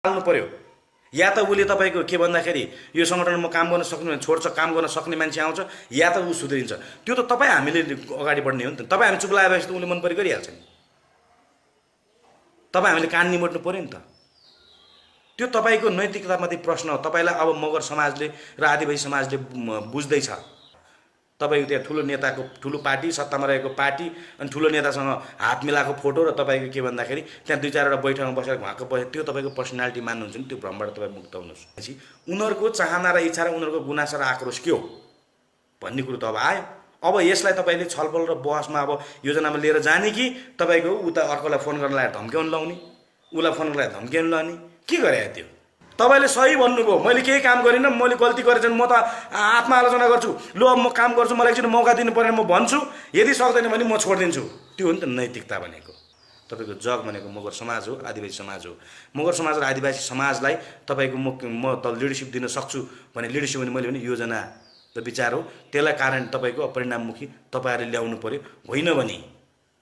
हाल्नु पर्यो। या त उसले तपाईँको के भन्दाखेरि यो सङ्गठनमा काम गर्न सक्ने छोड्छ, काम गर्न सक्ने मान्छे आउँछ, या त ऊ सुध्रिन्छ। त्यो त तपाईँ हामीले अगाडि बढ्ने हो नि त। तपाईँ हामी चुप लगाएपछि त उसले मन परि गरिहाल्छ नि। तपाईँ हामीले कान निमोट्नु पऱ्यो नि त। त्यो तपाईँको नैतिकतामाथि प्रश्न हो। तपाईँलाई अब मगर समाजले र आदिवासी समाजले बुझ्दैछ। तपाईँको त्यहाँ ठुलो नेताको ठुलो पार्टी, सत्तामा रहेको पार्टी अनि ठुलो नेतासँग हात मिलाएको फोटो र तपाईँको के भन्दाखेरि त्यहाँ दुई चारवटा बैठकमा बसेर घुवाएको बसे त्यो तपाईँको पर्सनालिटी मान्नुहुन्छ नि, त्यो भ्रमबाट तपाईँ मुक्त हुनुहोस्। उनीहरूको चाहना र इच्छा र उनीहरूको गुनासा र आक्रोश के हो भन्ने कुरो त अब आयो। अब यसलाई तपाईँले छलफल र बहसमा अब योजनामा लिएर जाने कि तपाईँको उता अर्कोलाई फोन गर्न लगाएर धम्क्याउनु लाउने, उसलाई फोन लगाएर धम्क्याउनु लाने, के गरे त्यो? तपाईँले सही भन्नुभयो, मैले केही काम गरिनँ, मैले गल्ती गरेँ म त आत्मआलोचना गर्छु, लु अब म काम गर्छु, मलाई एकचोटि मौका दिनु परेन म भन्छु, यदि सक्दैन भने म छोडिदिन्छु। त्यो हो नि त नैतिकता भनेको। तपाईँको जग भनेको मगर समाज हो, आदिवासी समाज हो। मगर समाज र आदिवासी समाजलाई तपाईँको म त लिडरसिप दिन सक्छु भने लिडरसिप भने मैले भने योजना र विचार हो। त्यसलाई कारण तपाईँको परिणाममुखी तपाईँहरूले ल्याउनु पऱ्यो। होइन भने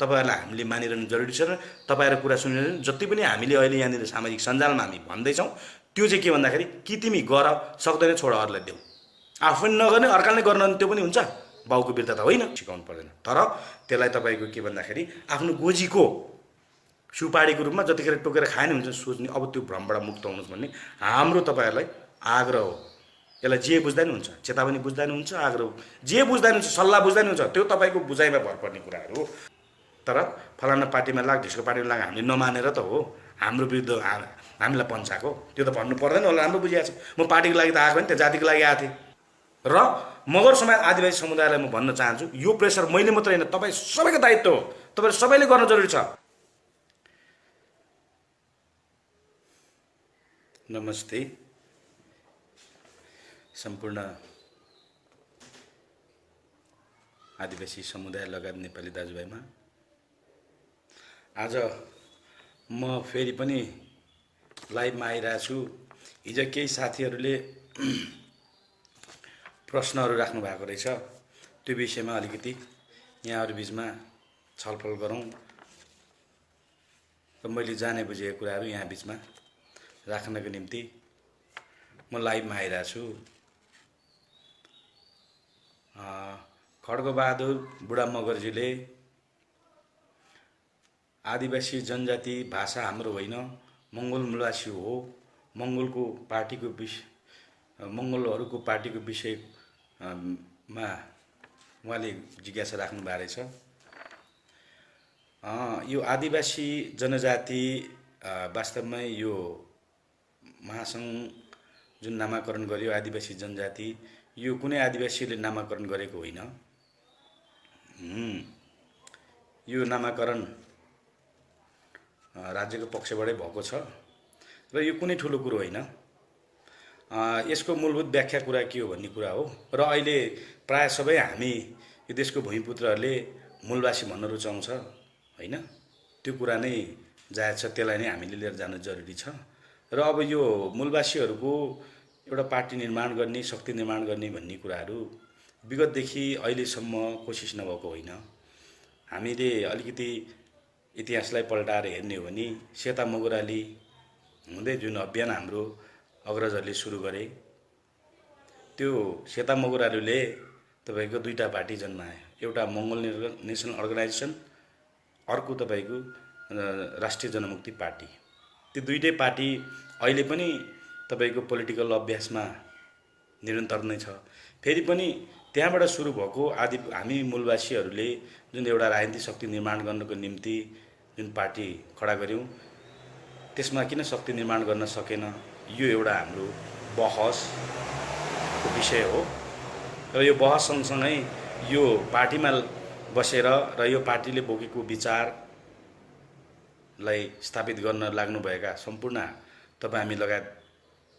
तपाईँहरूलाई हामीले मानिरहनु जरुरी छ। र तपाईँहरूको कुरा सुनेर जति पनि हामीले अहिले यहाँनिर सामाजिक सञ्जालमा हामी भन्दैछौँ त्यो चाहिँ के भन्दाखेरि कि तिमी गर, सक्दैन छोड, अरूलाई देऊ। आफू पनि नगर्ने अर्काले गर्न त्यो पनि हुन्छ, बाउको वीरता त होइन, सिकाउनु पर्दैन। तर त्यसलाई तपाईँको के भन्दाखेरि आफ्नो गोजीको सुपारीको रूपमा जतिखेर टोकेर खाएन हुन्छ सोच्ने। अब त्यो भ्रमबाट मुक्त हुनुहोस् भन्ने हाम्रो तपाईँहरूलाई आग्रह हो। यसलाई जे बुझ्दा नि हुन्छ, चेतावनी बुझ्दा नि हुन्छ, आग्रह जे बुझ्दा नि हुन्छ, सल्लाह बुझ्दा नि हुन्छ, त्यो तपाईँको बुझाइमा भर पर्ने कुराहरू हो। तर फलाना पार्टीमा लाग, ढिस्को पार्टीमा लाग हामीले नमानेर त हो हाम्रो विरुद्ध हामीलाई पन्छाएको, त्यो त भन्नु पर्दैन होला। राम्रो बुझिएको छ। म पार्टीको लागि त आएको नि, त्यहाँ जातिको लागि आएको थिएँ। र मगर समाज आदिवासी समुदायलाई म भन्न चाहन्छु, यो प्रेसर मैले मात्रै होइन, तपाईँ सबैको दायित्व हो। तपाईँले सबैले गर्न जरुरी छ। नमस्ते सम्पूर्ण आदिवासी समुदाय लगायत नेपाली दाजुभाइमा। आज म फेरि पनि लाइभमा आइरहेको छु। हिजो केही साथीहरूले प्रश्नहरू राख्नु भएको रहेछ, त्यो विषयमा अलिकति यहाँहरू बिचमा छलफल गरौँ र मैले जाने बुझेको कुराहरू यहाँ बिचमा राख्नको निम्ति म लाइभमा आइरहेको छु। खड्गबहादुर बुढा मगरजीले आदिवासी जनजाति भाषा हाम्रो होइन, मङ्गोल मूलवासी हो, मङ्गोलको पार्टीको मङ्गोलहरूको पार्टीको विषयमा उहाँले जिज्ञासा राख्नु भएको रहेछ। यो आदिवासी जनजाति वास्तवमै यो महासङ्घ जुन नामाकरण गर्यो आदिवासी जनजाति, यो कुनै आदिवासीले नामाकरण गरेको होइन। यो नामाकरण राज्यको पक्षबाटै भएको छ र यो कुनै ठुलो कुरो होइन। यसको मूलभूत व्याख्या कुरा के हो भन्ने कुरा हो। र अहिले प्राय सबै हामी यो देशको भूमिपुत्रहरूले मूलवासी भन्न रुचाउँछ होइन, त्यो कुरा नै जायज छ, त्यसलाई नै हामीले लिएर जानु जरुरी छ। र अब यो मूलवासीहरूको एउटा पार्टी निर्माण गर्ने, शक्ति निर्माण गर्ने भन्ने कुराहरू विगतदेखि अहिलेसम्म कोसिस नभएको होइन। हामीले अलिकति इतिहासलाई पल्टाएर हेर्ने हो भने सेता मगुराली हुँदै जुन अभियान हाम्रो अग्रजहरूले सुरु गरे, त्यो सेता मगुरालीले तपाईँको दुईवटा पार्टी जन्मायो। एउटा मङ्गोल नेसनल अर्गनाइजेसन, अर्को तपाईँको राष्ट्रिय जनमुक्ति पार्टी। त्यो दुईटै पार्टी अहिले पनि तपाईँको पोलिटिकल अभ्यासमा निरन्तर नै छ। फेरि पनि त्यहाँबाट सुरु भएको हामी मूलवासीहरूले जुन एउटा राजनीतिक शक्ति निर्माण गर्नको निम्ति जुन पार्टी खडा गऱ्यौँ, त्यसमा किन शक्ति निर्माण गर्न सकेन, यो एउटा हाम्रो बहसको विषय हो। र यो बहस सँगसँगै यो पार्टीमा बसेर र यो पार्टीले बोकेको विचारलाई स्थापित गर्न लाग्नुभएका सम्पूर्ण तपाईँ हामी लगायत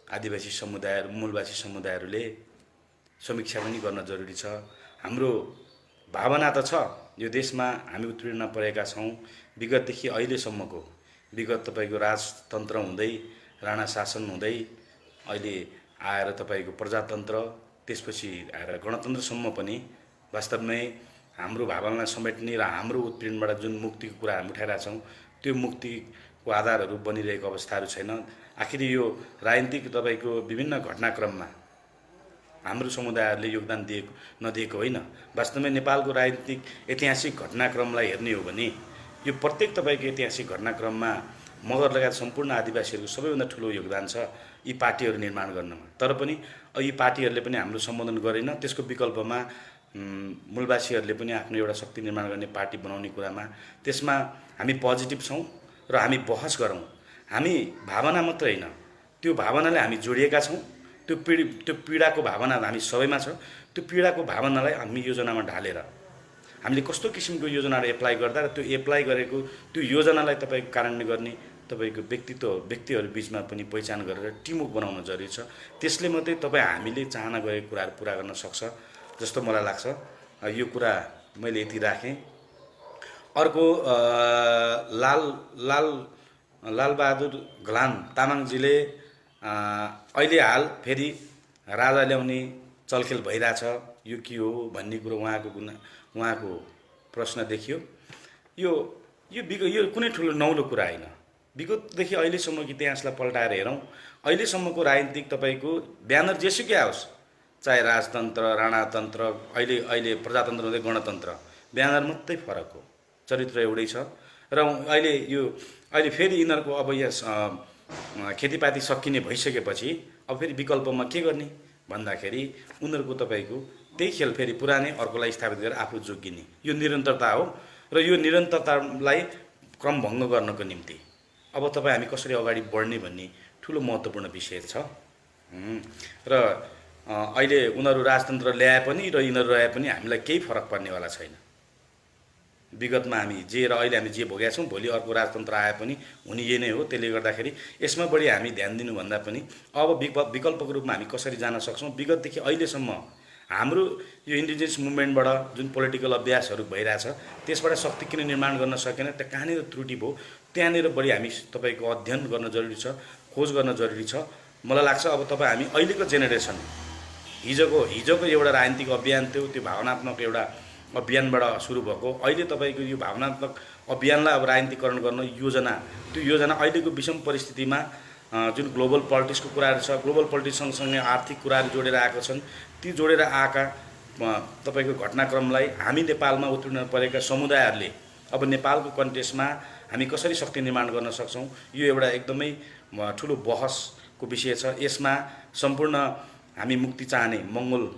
आदिवासी समुदाय, मूलवासी समुदायहरूले समीक्षा पनि गर्न जरुरी छ। हाम्रो भावना त छ, यो देशमा हामी उत्तीर्ण परेका छौँ। विगतदेखि अहिलेसम्मको विगत तपाईँको राजतन्त्र हुँदै, राणा शासन हुँदै, अहिले आएर तपाईँको प्रजातन्त्र, त्यसपछि आएर गणतन्त्रसम्म पनि वास्तवमै हाम्रो भावनालाई समेट्ने र हाम्रो उत्पीडनबाट जुन मुक्तिको कुरा हामी उठाइरहेका छौँ, त्यो मुक्तिको आधारहरू बनिरहेको अवस्थाहरू छैन। आखिर यो राजनीतिक तपाईँको विभिन्न घटनाक्रममा हाम्रो समुदायहरूले योगदान दिएको नदिएको होइन। वास्तवमै नेपालको राजनीतिक ऐतिहासिक घटनाक्रमलाई हेर्ने हो भने यो प्रत्येक तपाईँको ऐतिहासिक घटनाक्रममा मगर लगायत सम्पूर्ण आदिवासीहरूको सबैभन्दा ठुलो योगदान छ यी पार्टीहरू निर्माण गर्नमा। तर पनि यी पार्टीहरूले पनि हाम्रो सम्बोधन गरेन। त्यसको विकल्पमा मूलवासीहरूले पनि आफ्नो एउटा शक्ति निर्माण गर्ने पार्टी बनाउने कुरामा त्यसमा हामी पोजिटिभ छौँ र हामी बहस गरौँ। हामी भावना मात्र होइन, त्यो भावनाले हामी जोडिएका छौँ। त्यो पीडाको भावना हामी सबैमा छ। त्यो पीडाको भावनालाई हामी योजनामा ढालेर हामीले कस्तो किसिमको योजनाहरू एप्लाई गर्दा र त्यो एप्लाई गरेको त्यो योजनालाई तपाईँको कार्यान्वयन गर्ने तपाईँको व्यक्तिहरू बिचमा पनि पहिचान गरेर टिमवर्क बनाउन जरुरी छ। त्यसले मात्रै तपाईँ हामीले चाहना गरेको कुराहरू पुरा गर्न सक्छ जस्तो मलाई लाग्छ। यो कुरा मैले यति राखेँ। अर्को लालबहादुर घलान तामाङजीले अहिले हाल फेरि राजा ल्याउने चलखेल भइरहेछ, यो के हो भन्ने कुरो उहाँको प्रश्न देखियो। यो कुनै ठुलो नौलो कुरा होइन। विगतदेखि अहिलेसम्मको इतिहासलाई पल्टाएर हेरौँ, अहिलेसम्मको राजनीतिक तपाईँको ब्यानर जेसुकै आओस्, चाहे राजतन्त्र, राणातन्त्र, अहिले प्रजातन्त्र हुँदै गणतन्त्र, ब्यानर मात्रै फरक हो, चरित्र एउटै छ। र अहिले फेरि यिनीहरूको अब यहाँ खेतीपाती सकिने भइसकेपछि अब फेरि विकल्पमा के गर्ने भन्दाखेरि उनीहरूको तपाईँको त्यही खेल फेरि पुरानै अर्कोलाई स्थापित गरेर आफू जोगिने, यो निरन्तरता हो। र यो निरन्तरतालाई क्रमभङ्ग गर्नको निम्ति अब तपाईँ हामी कसरी अगाडि बढ्ने भन्ने ठुलो महत्त्वपूर्ण विषय छ। र अहिले उनीहरू राजतन्त्र ल्याए पनि र यिनीहरू रहे पनि हामीलाई केही फरक पर्नेवाला छैन। विगतमा हामी जे र अहिले हामी जे भोगेका छौँ, भोलि अर्को राजतन्त्र आए पनि हुने यही नै हो। त्यसले गर्दाखेरि यसमा बढी हामी ध्यान दिनुभन्दा पनि अब विकल्पको रूपमा हामी कसरी जान सक्छौँ। विगतदेखि अहिलेसम्म हाम्रो यो इन्डिजिनियस मुभमेन्टबाट जुन पोलिटिकल अभ्यासहरू भइरहेछ त्यसबाट शक्ति किन निर्माण गर्न सकेन, त्यहाँ कहाँनिर त्रुटि भयो, त्यहाँनिर बढी हामी तपाईँको अध्ययन गर्न जरुरी छ, खोज गर्न जरुरी छ। मलाई लाग्छ अब तपाईँ हामी अहिलेको जेनेरेसन हिजोको एउटा राजनीतिक अभियान थियो, त्यो भावनात्मक एउटा अभियानबाट सुरु भएको। अहिले तपाईँको यो भावनात्मक अभियानलाई अब राजनीतिकरण गर्न त्यो योजना अहिलेको विषम परिस्थितिमा जुन ग्लोबल पोलिटिक्सको कुराहरू छ, ग्लोबल पोलिटिक्स सँगसँगै आर्थिक कुराहरू जोडेर आएको छन्, ती जोडेर आएका तपाईँको घटनाक्रमलाई हामी नेपालमा उत्तीर्ण परेका समुदायहरूले अब नेपालको कन्टेक्स्टमा हामी कसरी शक्ति निर्माण गर्न सक्छौँ, यो एउटा एकदमै ठुलो बहसको विषय छ। यसमा सम्पूर्ण हामी मुक्ति चाहने मङ्गोल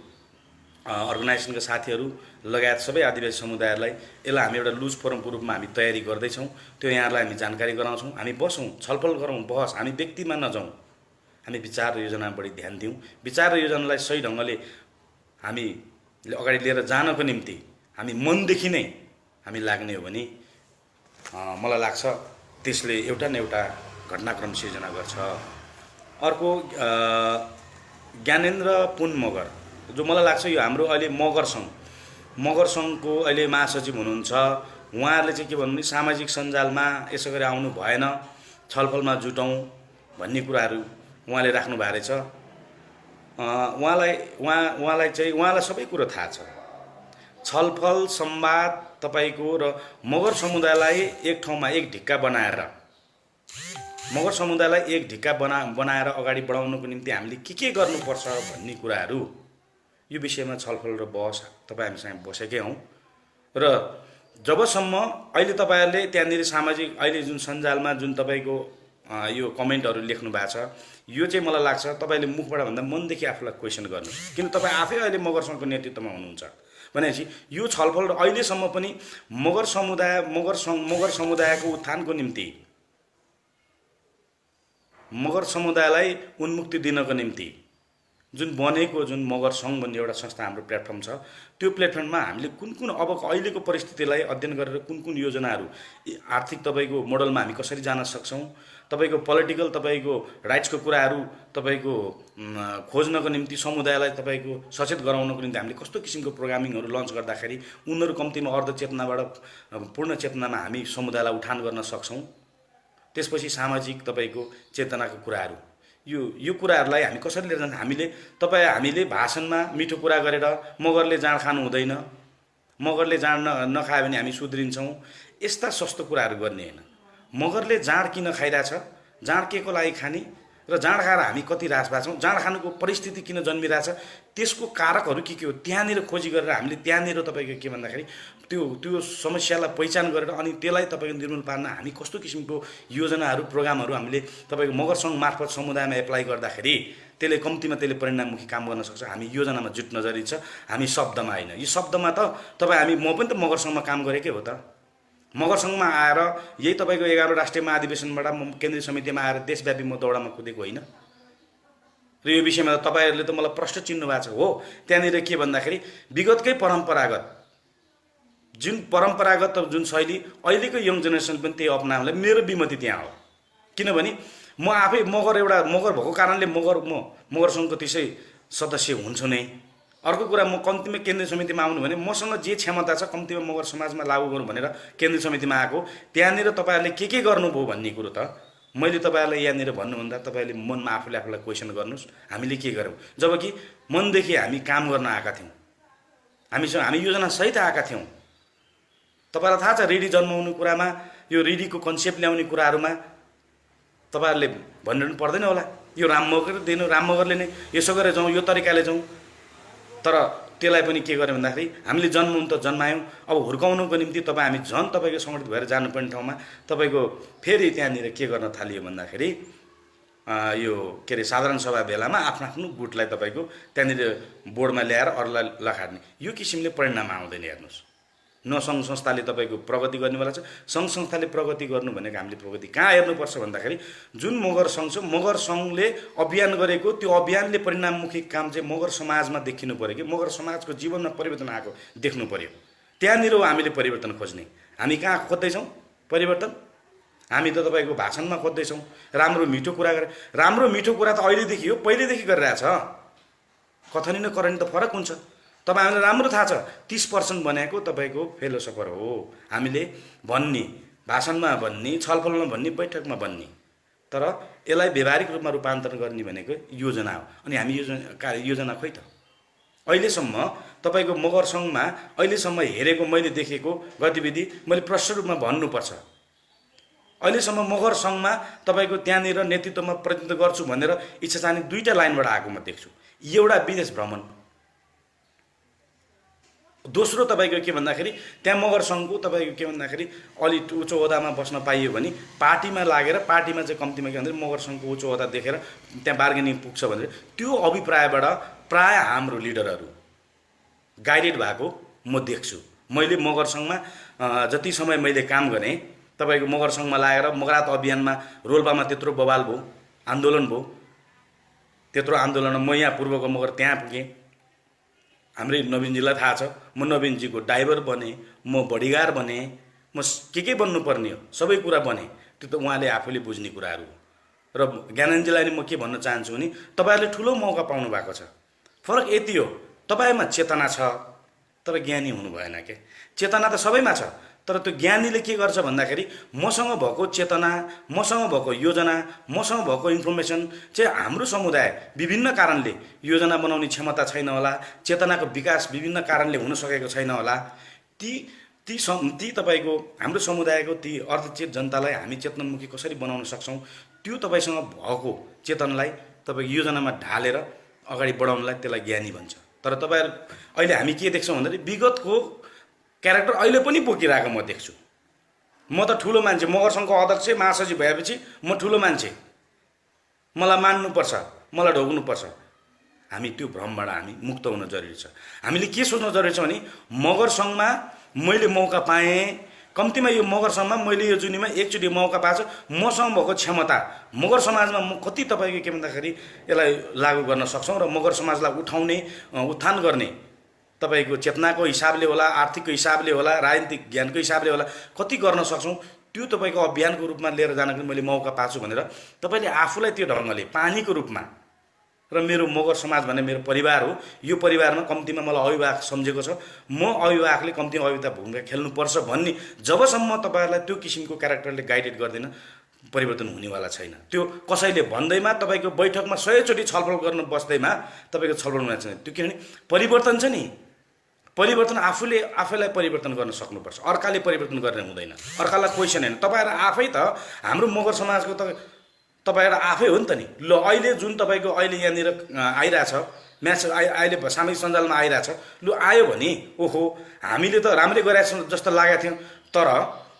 अर्गनाइजेसनका साथीहरू लगायत सबै आदिवासी समुदायहरूलाई यसलाई हामी एउटा लुज फोरमको रूपमा हामी तयारी गर्दैछौँ। त्यो यहाँहरूलाई हामी जानकारी गराउँछौँ, हामी बसौँ, छलफल गरौँ, बहस, हामी व्यक्तिमा नजाउँ, हामी विचार र योजनामा बढी ध्यान दिउँ। विचार र योजनालाई सही ढङ्गले हामीले अगाडि लिएर जानको निम्ति हामी मनदेखि नै हामी लाग्ने हो भने मलाई लाग्छ त्यसले एउटा न एउटा घटनाक्रम सिर्जना गर्छ। अर्को ज्ञानेन्द्र पुन मगर, जो मलाई लाग्छ यो हाम्रो अहिले मगर सङ्घको अहिले महासचिव हुनुहुन्छ। उहाँहरूले चाहिँ के भन्नु भने सामाजिक सञ्जालमा यसो गरी आउनु भएन, छलफलमा जुटौँ भन्ने कुराहरू उहाँले राख्नु भएको रहेछ। उहाँलाई सबै कुरो थाहा छ। छलफल संवाद तपाईँको र मगर समुदायलाई एक ठाउँमा एक ढिक्का बनाएर बनाएर अगाडि बढाउनको निम्ति हामीले के गर्नुपर्छ भन्ने कुराहरू यो विषयमा छलफल र बहस तपाईँ हामीसँग बसेकै हौँ। र जबसम्म अहिले तपाईँहरूले त्यहाँनिर सामाजिक अहिले जुन सञ्जालमा जुन तपाईँको यो कमेन्टहरू लेख्नु भएको छ, यो चाहिँ मलाई लाग्छ तपाईँले मुखबाट भन्दा मनदेखि आफूलाई क्वेसन गर्नु, किन तपाईँ आफै अहिले मगर सङ्घको नेतृत्वमा हुनुहुन्छ भनेपछि यो छलफल अहिलेसम्म पनि मगर समुदायको उत्थानको निम्ति, मगर समुदायलाई उन्मुक्ति दिनको निम्ति जुन मगर सङ्घ भन्ने एउटा संस्था हाम्रो प्लेटफर्म छ, त्यो प्लेटफर्ममा हामीले कुन अबको अहिलेको परिस्थितिलाई अध्ययन गरेर कुन योजनाहरू आर्थिक तपाईँको मोडलमा हामी कसरी जान सक्छौँ, तपाईँको पोलिटिकल तपाईँको राइट्सको कुराहरू तपाईँको खोज्नको निम्ति समुदायलाई तपाईँको सचेत गराउनको निम्ति हामीले कस्तो किसिमको प्रोग्रामिङहरू लन्च गर्दाखेरि उनीहरू कम्तीमा अर्ध चेतनाबाट पूर्ण चेतनामा हामी समुदायलाई उठान गर्न सक्छौँ। त्यसपछि सामाजिक तपाईँको चेतनाको कुराहरू, यो कुराहरूलाई हामी कसरी लिएर जान्छ, हामीले भाषणमा मिठो कुरा गरेर मगरले जाँड खानु हुँदैन, मगरले जाँड नखायो भने हामी सुध्रिन्छौँ, यस्ता सस्तो कुराहरू गर्ने होइन। मगरले जाँड किन खाइरहेछ, जाँड के को लागि खाने, र जाँड खाएर हामी कति ह्रास भएको छौँ, जाँड खानुको परिस्थिति किन जन्मिरहेछ, त्यसको कारकहरू के हो त्यहाँनिर खोजी गरेर हामीले त्यहाँनिर तपाईँको के भन्दाखेरि त्यो समस्यालाई पहिचान गरेर अनि त्यसलाई तपाईँको निर्मूल पार्न हामी कस्तो किसिमको योजनाहरू प्रोग्रामहरू हामीले तपाईँको मगर सङ्घ मार्फत समुदायमा एप्लाई गर्दाखेरि त्यसले कम्तीमा त्यसले परिणाममुखी काम गर्न सक्छ। हामी योजनामा जुट्न जरुरी छ, हामी शब्दमा होइन। यो शब्दमा त तपाईँ म पनि त मगर सङ्घमा काम गरेकै हो त। मगर सङ्घमा आएर यही तपाईँको 11औं राष्ट्रिय महाधिवेशनबाट म केन्द्रीय समितिमा आएर देशव्यापी म दौडामा कुदेको होइन। र यो विषयमा त तपाईँहरूले त मलाई प्रश्न चिन्नु भएको छ। हो, त्यहाँनिर के भन्दाखेरि विगतकै परम्परागत जुन शैली अहिलेको यङ जेनेरेसन पनि त्यही अपनाउनलाई मेरो विमति त्यहाँ हो। किनभने म आफै मगर भएको कारणले म मगर सङ्घको त्यसै सदस्य हुन्छु नै। अर्को कुरा, म कम्तीमा केन्द्रीय समितिमा आउनु भने मसँग जे क्षमता छ कम्तीमा मगर समाजमा लागू गरौँ भनेर केन्द्रीय समितिमा आएको। त्यहाँनिर तपाईँहरूले के गर्नुभयो भन्ने कुरो त मैले तपाईँहरूलाई यहाँनिर भन्नुभन्दा तपाईँले मनमा आफूलाई क्वेसन गर्नुहोस्, हामीले के गऱ्यौँ। जबकि मनदेखि हामी काम गर्न आएका थियौँ, हामी योजना सहित आएका थियौँ। तपाईँलाई थाहा छ रेडी जन्माउनु कुरामा, यो रेडीको कन्सेप्ट ल्याउने कुराहरूमा तपाईँहरूले भनिरहनु पर्दैन होला। यो राममगर दिनु, राममगरले नै यसो गरेर जाउँ, यो तरिकाले जाउँ। तर त्यसलाई पनि के गर्यो भन्दाखेरि हामीले जन्माउनु त जन्मायौँ, अब हुर्काउनुको निम्ति हामी तपाईँको सङ्गठित भएर जानुपर्ने ठाउँमा तपाईँको फेरि त्यहाँनिर के गर्न थालियो भन्दाखेरि यो के अरे साधारण सभा बेलामा आफ्नो गुटलाई तपाईँको त्यहाँनिर बोर्डमा ल्याएर अरूलाई लखाड्ने, यो किसिमले परिणाम आउँदैन। हेर्नुहोस्, न सङ्घ संस्थाले तपाईँको प्रगति गर्नेवाला छ। सङ्घ संस्थाले प्रगति गर्नु भनेको हामीले प्रगति कहाँ हेर्नुपर्छ भन्दाखेरि जुन मगर सङ्घ छ, मगर सङ्घले अभियान गरेको त्यो अभियानले परिणाममुखी काम चाहिँ मगर समाजमा देखिनु पऱ्यो कि मगर समाजको जीवनमा परिवर्तन आएको देख्नु पऱ्यो। त्यहाँनिर हो हामीले परिवर्तन खोज्ने। हामी कहाँ खोज्दैछौँ परिवर्तन? हामी त तपाईँको भाषणमा खोज्दैछौँ, राम्रो मिठो कुरा गरेर। राम्रो मिठो कुरा त अहिलेदेखि हो, पहिलेदेखि गरिरहेछ। कथनी र करनी त फरक हुन्छ। तपाईँहरूलाई राम्रो थाहा छ 30% भनेको तपाईँको फेलोसफर हो। हामीले भन्ने, भाषणमा भन्ने, छलफलमा भन्ने, बैठकमा भन्ने, तर यसलाई व्यवहारिक रूपमा रूपान्तरण गर्ने भनेको योजना हो। अनि हामी योजना खोइ त अहिलेसम्म तपाईँको मगर सङ्घमा अहिलेसम्म हेरेको मैले देखेको गतिविधि मैले प्रष्ट रूपमा भन्नुपर्छ। अहिलेसम्म मगर सङ्घमा तपाईँको त्यहाँनिर नेतृत्वमा प्रतिनिधित्व गर्छु भनेर इच्छा चाहने 2टा लाइनबाट आएको म देख्छु। एउटा विदेश भ्रमण, दोस्रो तपाईँको के भन्दाखेरि त्यहाँ मगर सङ्घको तपाईँको के भन्दाखेरि अलि उच्च ओहदामा बस्न पाइयो भने पार्टीमा लागेर पार्टीमा चाहिँ कम्तीमा के भन्दाखेरि मगर सङ्घको उच्च ओहदा देखेर त्यहाँ बार्गेनिङ पुग्छ भनेर त्यो अभिप्रायबाट प्राय हाम्रो लिडरहरू गाइडेड भएको म देख्छु। मैले मगर सङ्घमा जति समय मैले काम गरेँ, तपाईँको मगर सङ्घमा लागेर मगरात अभियानमा रोल्पामा त्यत्रो बवाल भयो, आन्दोलन भयो, त्यत्रो आन्दोलन म यहाँ पूर्वको मगर त्यहाँ पुगेँ। हाम्रै नवीनजीलाई थाहा छ, म नवीनजीको ड्राइभर बने, म बडीगार्ड बने, म के बन्नुपर्ने हो सबै कुरा बने। त्यो त उहाँले आफूले बुझ्ने कुराहरू हो। र ज्ञानेन्द्रजीलाई नि म के भन्न चाहन्छु भने तपाईँहरूले ठुलो मौका पाउनु भएको छ। फरक यति हो, तपाईँमा चेतना छ, तपाईँ ज्ञानी हुनु भएन के। चेतना त सबैमा छ, तर त्यो ज्ञानीले के गर्छ भन्दाखेरि मसँग भएको चेतना, मसँग भएको योजना, मसँग भएको इन्फर्मेसन चाहिँ हाम्रो समुदाय विभिन्न कारणले योजना बनाउने क्षमता छैन होला, चेतनाको विकास विभिन्न कारणले हुन सकेको छैन होला। ती तपाईँको हाम्रो समुदायको ती अर्धचेत जनतालाई हामी चेतनमुखी कसरी बनाउन सक्छौँ, त्यो तपाईँसँग भएको चेतनलाई तपाईँको योजनामा ढालेर अगाडि बढाउनलाई त्यसलाई ज्ञानी भन्छ। तर तपाईँहरू अहिले हामी के देख्छौँ भन्दाखेरि विगतको क्यारेक्टर अहिले पनि बोकिरहेको म देख्छु। म त ठुलो मान्छे, मगर सङ्घको अध्यक्ष महासचिव भएपछि म ठुलो मान्छे, मलाई मान्नुपर्छ, मलाई ढोग्नुपर्छ। हामी त्यो भ्रमबाट हामी मुक्त हुन जरुरी छ। हामीले के सोच्न जरुरी छ भने मगर सङ्घमा मैले मौका पाएँ, कम्तीमा यो मगर सङ्घमा मैले यो जुनीमा एकचोटि मौका पाएको छु, मसँग भएको क्षमता मगर समाजमा म कति तपाईँको के भन्दाखेरि यसलाई लागू गर्न सक्छौँ र मगर समाजलाई उठाउने, उत्थान गर्ने तपाईँको चेतनाको हिसाबले होला, आर्थिकको हिसाबले होला, राजनीतिक ज्ञानको हिसाबले होला कति गर्न सक्छौँ, त्यो तपाईँको अभियानको रूपमा लिएर जानको मैले मौका पाएको छु भनेर तपाईँले आफूलाई त्यो ढङ्गले पानीको रूपमा, र मेरो मगर समाज भन्ने मेरो परिवार हो, यो परिवारमा कम्तीमा मलाई अभिभावक सम्झेको छ, म अभिभावकले कम्तीमा अभिभावकता भूमिका खेल्नुपर्छ भन्ने जबसम्म तपाईँहरूलाई त्यो किसिमको क्यारेक्टरले गाइडेड गर्दैन परिवर्तन हुनेवाला छैन। त्यो कसैले भन्दैमा तपाईँको बैठकमा 100 चोटि छलफल गर्न बस्दैमा तपाईँको छलफल हुने छैन। त्यो किनभने परिवर्तन छ नि, परिवर्तन आफैलाई परिवर्तन गर्न सक्नुपर्छ, अर्काले परिवर्तन गर्ने हुँदैन, अर्कालाई क्वेसन होइन। तपाईँहरू आफै त हाम्रो मगर समाजको त तपाईँहरू आफै हो नि त नि। ल अहिले जुन तपाईँको अहिले यहाँनिर आइरहेछ म्याच अहिले सामाजिक सञ्जालमा आइरहेछ, लु आयो भने ओहो हामीले त राम्रै गरेको जस्तो लागेको थियो, तर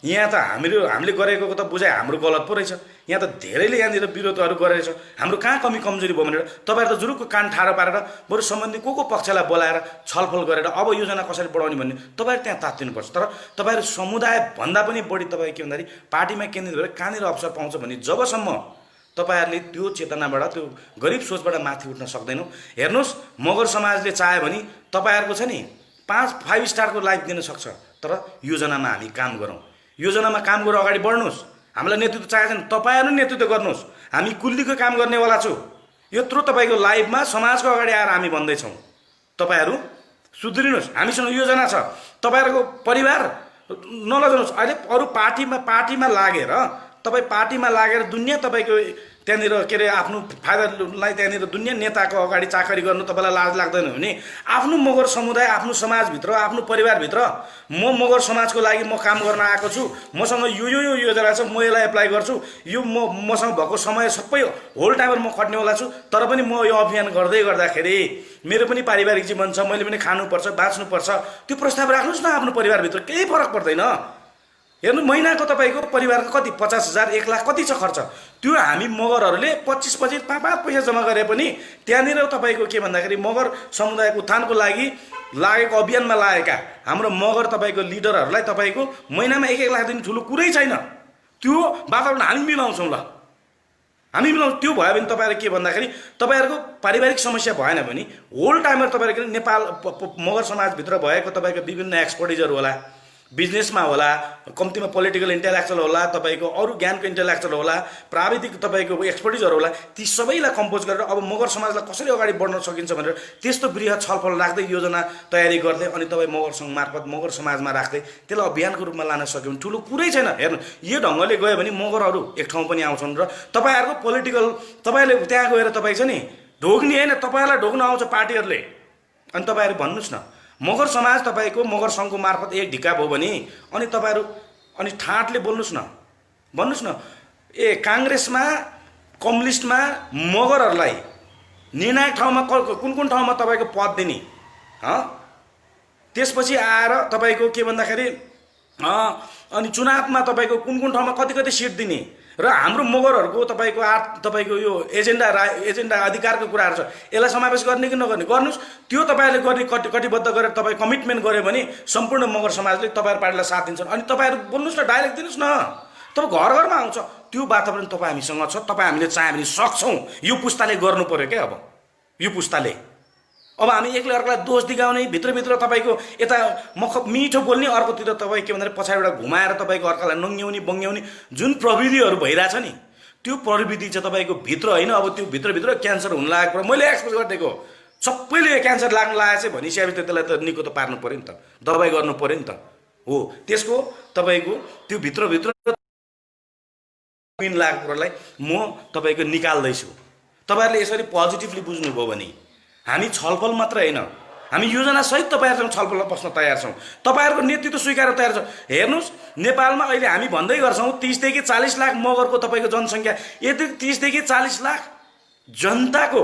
यहाँ त हामीले गरेको त बुझाइ हाम्रो गलत पो रहेछ। यहाँ त धेरैले यहाँनिर विरोधहरू गरेछ, हाम्रो कहाँ कमी कमजोरी भयो भनेर तपाईँहरू त जुरुको कान ठाडो पारेर बरु सम्बन्धी को पक्षलाई बोलाएर छलफल गरेर अब योजना कसरी बढाउने भन्ने तपाईँहरू त्यहाँ तात्तिनुपर्छ। तर तपाईँहरू समुदायभन्दा पनि बढी तपाईँ के भन्दाखेरि पार्टीमा केन्द्रित भएर कहाँनिर अवसर पाउँछ भने जबसम्म तपाईँहरूले त्यो चेतनाबाट त्यो गरिब सोचबाट माथि उठ्न सक्दैनौँ। हेर्नुहोस् मगर समाजले चाह्यो भने तपाईँहरूको छ नि 5 स्टारको लाइफ दिन सक्छ, तर योजनामा हामी काम गरौँ, योजनामा काम गरेर अगाडि बढ्नुहोस्। हामीलाई नेतृत्व चाहिएको छैन, तपाईँहरू नेतृत्व गर्नुहोस्। हामी कुल्लीको काम गर्नेवाला छु। यत्रो तपाईँको लाइफमा समाजको अगाडि आएर हामी भन्दैछौँ, तपाईँहरू सुध्रिनुहोस्। हामीसँग योजना छ, तपाईँहरूको परिवार नलजाउनुहोस्। अहिले अरू पार्टीमा लागेर तपाईँ पार्टीमा लागेर दुनियाँ तपाईँको त्यहाँनिर के अरे आफ्नो फाइदालाई त्यहाँनिर दुनियाँ नेताको अगाडि चाकरी गर्नु तपाईँलाई लाज लाग्दैन भने आफ्नो मगर समुदाय, आफ्नो समाजभित्र, आफ्नो परिवारभित्र म मगर समाजको लागि म काम गर्न आएको छु, मसँग यो योजना छ, म यसलाई एप्लाई गर्छु, यो मसँग भएको समय सबै होल टाइमर म खट्नेवाला छु, तर पनि म यो अभियान गर्दै गर्दाखेरि मेरो पनि पारिवारिक जीवन छ, मैले पनि खानुपर्छ, बाँच्नुपर्छ, त्यो प्रस्ताव राख्नुहोस् न आफ्नो परिवारभित्र, केही फरक पर्दैन। हेर्नु महिनाको तपाईँको परिवारको कति 50,000 1 लाख कति छ खर्च, त्यो हामी मगरहरूले 25 पैसा जम्मा गरे पनि त्यहाँनिर तपाईँको के भन्दाखेरि मगर समुदायको उत्थानको लागि लागेको अभियानमा लागेका हाम्रो मगर तपाईँको लिडरहरूलाई तपाईँको महिनामा 1 लाख दिन ठुलो कुरै छैन। त्यो वातावरण हामी मिलाउँछौँ, ल हामी मिलाउँछौँ। त्यो भयो भने तपाईँहरू के भन्दाखेरि तपाईँहरूको पारिवारिक समस्या भएन भने होल टाइमर तपाईँहरूको नेपाल मगर समाजभित्र भएको तपाईँको विभिन्न एक्सपर्टिजहरू होला, बिजनेसमा होला, कम्तीमा पोलिटिकल इन्टेलेक्चुअल होला, तपाईँको अरू ज्ञानको इन्टेलेक्चुअल होला, प्राविधिक तपाईँको एक्सपर्टिजहरू होला, ती सबैलाई कम्पोज गरेर अब मगर समाजलाई कसरी अगाडि बढ्न सकिन्छ भनेर त्यस्तो वृहत छलफल राख्दै योजना तयारी गर्दै अनि तपाईँ मगर सङ्घ मार्फत मगर समाजमा राख्दै त्यसलाई अभियानको रूपमा लान सक्यो भने ठुलो कुरै छैन। हेर्नु यो ढङ्गले गयो भने मगरहरू एक ठाउँ पनि आउँछन् र तपाईँहरूको पोलिटिकल तपाईँले त्यहाँ गएर तपाईँ छ नि ढोग्ने होइन, तपाईँहरूलाई ढोग्न आउँछ पार्टीहरूले। अनि तपाईँहरू भन्नुहोस् न मगर समाज तपाईँको मगर सङ्घको मार्फत एक ढिक्का भयो भने अनि तपाईँहरू अनि ठाँटले बोल्नुहोस् न, भन्नुहोस् न ए काङ्ग्रेसमा कम्युनिस्टमा मगरहरूलाई निर्णायक ठाउँमा कुन ठाउँमा तपाईँको पद दिने, त्यसपछि आएर तपाईँको के भन्दाखेरि अनि चुनावमा तपाईँको कुन ठाउँमा कति सिट दिने र हाम्रो मगरहरूको तपाईँको यो एजेन्डा अधिकारको कुराहरू छ, यसलाई समावेश गर्ने कि नगर्ने गर्नुहोस्। त्यो तपाईँहरूले गर्ने कटिबद्ध गरेर तपाईँ कमिटमेन्ट गऱ्यो भने सम्पूर्ण मगर समाजले तपाईँहरू पार्टीलाई साथ दिन्छन्। अनि तपाईँहरू बोल्नुहोस् न, डाइरेक्ट दिनुहोस् न, तपाईँ घर घरमा आउँछ त्यो वातावरण तपाईँ हामीसँग छ। तपाईँ हामीले चाह्यो भने सक्छौँ। यो पुस्ताले गर्नु पर्यो क्या, अब यो पुस्ताले अब हामी एकले अर्कालाई दोष दिगाउने, भित्रभित्र तपाईँको यता मिठो बोल्ने, अर्कोतिर तपाईँ के भन्दाखेरि पछाडिबाट घुमाएर तपाईँको अर्कालाई नङ्ग्याउने बङ्ग्याउने जुन प्रविधिहरू भइरहेछ नि, त्यो प्रविधि चाहिँ तपाईँको भित्र होइन। अब त्यो भित्रभित्र क्यान्सर हुन लागेको मैले एक्सपोज गरिदिएको, सबैले क्यान्सर लाग्न लागेको छ भनिसकेपछि त्यसलाई त निको त पार्नु पऱ्यो नि त, दबाई गर्नु पऱ्यो नि त। हो त्यसको तपाईँको त्यो भित्रभित्र लागेको कुरालाई म तपाईँको निकाल्दैछु। तपाईँहरूले यसरी पोजिटिभली बुझ्नुभयो भने हामी छलफल मात्र होइन, हामी योजनासहित तपाईँहरूसँग छलफलमा बस्न तयार छौँ। तपाईँहरूको नेतृत्व स्वीकार तयार छ। हेर्नुहोस् नेपालमा अहिले हामी भन्दै गर्छौँ 30 देखि 40 लाख मगरको तपाईँको जनसङ्ख्या, यदि 30 देखि 40 लाख जनताको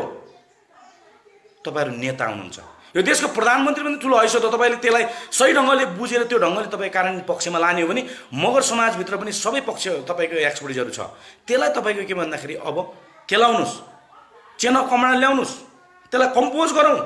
तपाईँहरू नेता हुनुहुन्छ। यो देशको प्रधानमन्त्री पनि ठुलो हैसियत हो। तपाईँले त्यसलाई सही ढङ्गले बुझेर त्यो ढङ्गले तपाईँ कानुनी पक्षमा लाने हो भने मगर समाजभित्र पनि सबै पक्ष तपाईँको एक्सपर्टिजहरू छ, त्यसलाई तपाईँको के भन्दाखेरि अब खेलाउनुहोस्, चेन कमाना ल्याउनुहोस्, त्यसलाई कम्पोज गरौँ।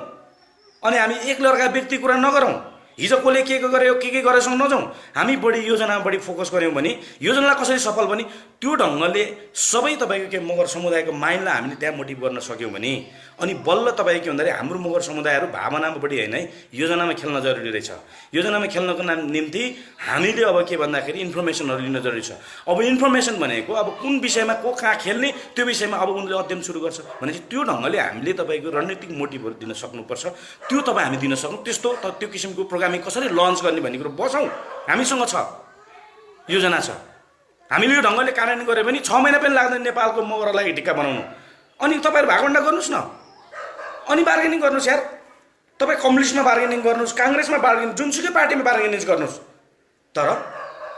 अनि हामी एक्लै अर्का व्यक्ति कुरा नगरौँ, हिजो कसले के गर्यो के गरेसँग नजाउँ। हामी बढी योजनामा बढी फोकस गऱ्यौँ भने योजनालाई कसरी सफल बने त्यो ढङ्गले सबै तपाईँको के मगर समुदायको माइन्डलाई हामीले त्यहाँ मोटिभ गर्न सक्यौँ भने अनि बल्ल तपाईँको के भन्दाखेरि हाम्रो मगर समुदायहरू भावनामा बढी होइन है, योजनामा खेल्न जरुरी रहेछ। योजनामा खेल्नको निम्ति हामीले अब के भन्दाखेरि इन्फर्मेसनहरू लिन जरुरी छ। अब इन्फर्मेसन भनेको अब कुन विषयमा को कहाँ खेल्ने त्यो विषयमा अब उनले अध्ययन सुरु गर्छ भनेपछि त्यो ढङ्गले हामीले तपाईँको रणनीतिक मोटिभहरू दिन सक्नुपर्छ। त्यो तपाईँ हामी दिन सक्छौँ। त्यस्तो त्यो किसिमको प्रोग्रामिङ कसरी लन्च गर्ने भन्ने कुरो बसौँ, हामीसँग छ, योजना छ। हामीले यो ढङ्गले कार्यान्वयन गऱ्यो भने 6 महिना पनि लाग्दैन नेपालको मगरलाई ढिक्का बनाउनु। अनि तपाईँहरू भागवण्डा गर्नुहोस् न, अनि बार्गेनिङ गर्नुहोस् यार। तपाईँ कम्युनिस्टमा बार्गेनिङ गर्नुहोस्, काङ्ग्रेसमा बार्गेनिङ, जुनसुकै पार्टीमा बार्गेनिङ गर्नुहोस्, तर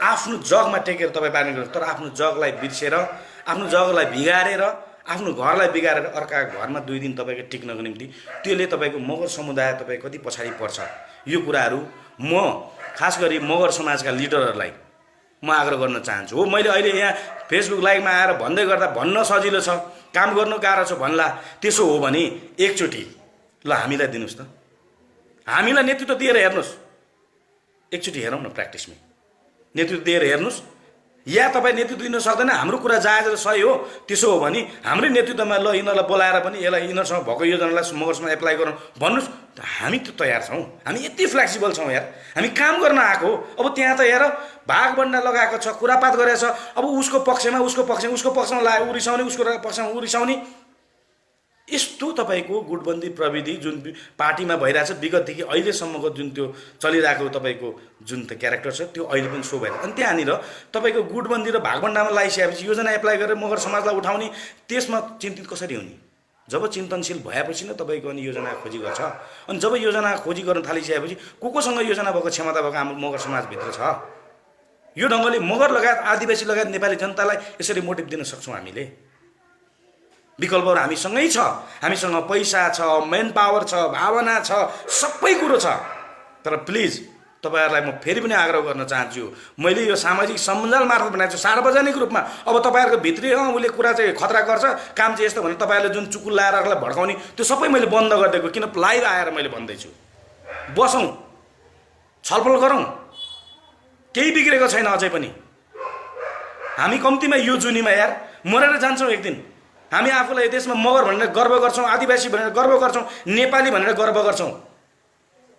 आफ्नो जगमा टेकेर तपाईँ बार्गेनिङ गर्नुहोस्। तर आफ्नो जगलाई बिर्सेर आफ्नो जग्गालाई बिगारेर आफ्नो घरलाई बिगारेर अर्काको घरमा 2 दिन तपाईँको टिक्नको निम्ति त्यसले तपाईँको मगर समुदाय तपाईँ कति पछाडि पर्छ। यो कुराहरू म खास गरी मगर समाजका लिडरहरूलाई म आग्रह गर्न चाहन्छु। हो मैले अहिले यहाँ फेसबुक लाइभमा आएर भन्दै गर्दा भन्न सजिलो छ, काम गर्नु गाह्रो छ भन्ला। त्यसो हो भने एकचोटि ल हामीलाई दिनुहोस् त, हामीलाई नेतृत्व दिएर हेर्नुहोस्, एकचोटि हेरौँ न प्र्याक्टिसमै नेतृत्व दिएर हेर्नुहोस्। या तपाईँ नेतृत्व दिन सक्दैन, हाम्रो कुरा जायज र सही हो, त्यसो हो भने हाम्रै नेतृत्वमा ल यिनीहरूलाई बोलाएर पनि यसलाई यिनीहरूसँग भएको योजनालाई मगरसँग एप्लाई गरौँ भन्नुहोस्। हामी त तयार छौँ, हामी यति फ्लेक्सिबल छौँ यार, हामी काम गर्न आएको हो। अब त्यहाँ त हेर भागबन्डा लगाएको छ, कुरापात गरेको छ, अब उसको पक्षमा लाग्यो ऊ रिसाउने, उसको पक्षमा ऊ रिसाउने। यस्तो तपाईँको गुटबन्दी प्रविधि जुन पार्टीमा भइरहेछ विगतदेखि अहिलेसम्मको जुन त्यो चलिरहेको तपाईँको जुन त क्यारेक्टर छ त्यो अहिले पनि सो भएर, अनि त्यहाँनिर तपाईँको गुटबन्दी र भागबन्डामा लगाइसकेपछि योजना एप्लाई गरेर मगर समाजलाई उठाउने, त्यसमा चिन्तित कसरी हुने? जब चिन्तनशील भएपछि नै तपाईँको अनि योजना खोजी गर्छ। अनि जब योजना खोजी गर्न थालिसकेपछि कोसँग योजना भएको क्षमता भएको हाम्रो मगर समाजभित्र छ। यो ढङ्गले मगर लगायत आदिवासी लगायत नेपाली जनतालाई यसरी मोटिभ दिन सक्छौँ हामीले। विकल्पहरू हामीसँगै छ, हामीसँग पैसा छ, मेन पावर छ, भावना छ, सबै कुरो छ। तर प्लिज तपाईँहरूलाई म फेरि पनि आग्रह गर्न चाहन्छु, मैले यो सामाजिक सञ्जाल मार्फत बनाएको छु सार्वजनिक रूपमा। अब तपाईँहरूको भित्री उसले कुरा चाहिँ खतरा गर्छ, काम चाहिँ यस्तो भने तपाईँहरूले जुन चुकुल लाएर अर्कालाई भड्काउने त्यो सबै मैले बन्द गरिदिएको। किन लाइभ आएर मैले भन्दैछु, बसौँ छलफल गरौँ, केही बिग्रेको छैन अझै पनि। हामी कम्तीमा यो जुनीमा यार मरेर जान्छौँ एक दिन। हामी आफूलाई देशमा मगर भनेर गर्व गर्छौँ, आदिवासी भनेर गर्व गर्छौँ, नेपाली भनेर गर्व गर्छौँ।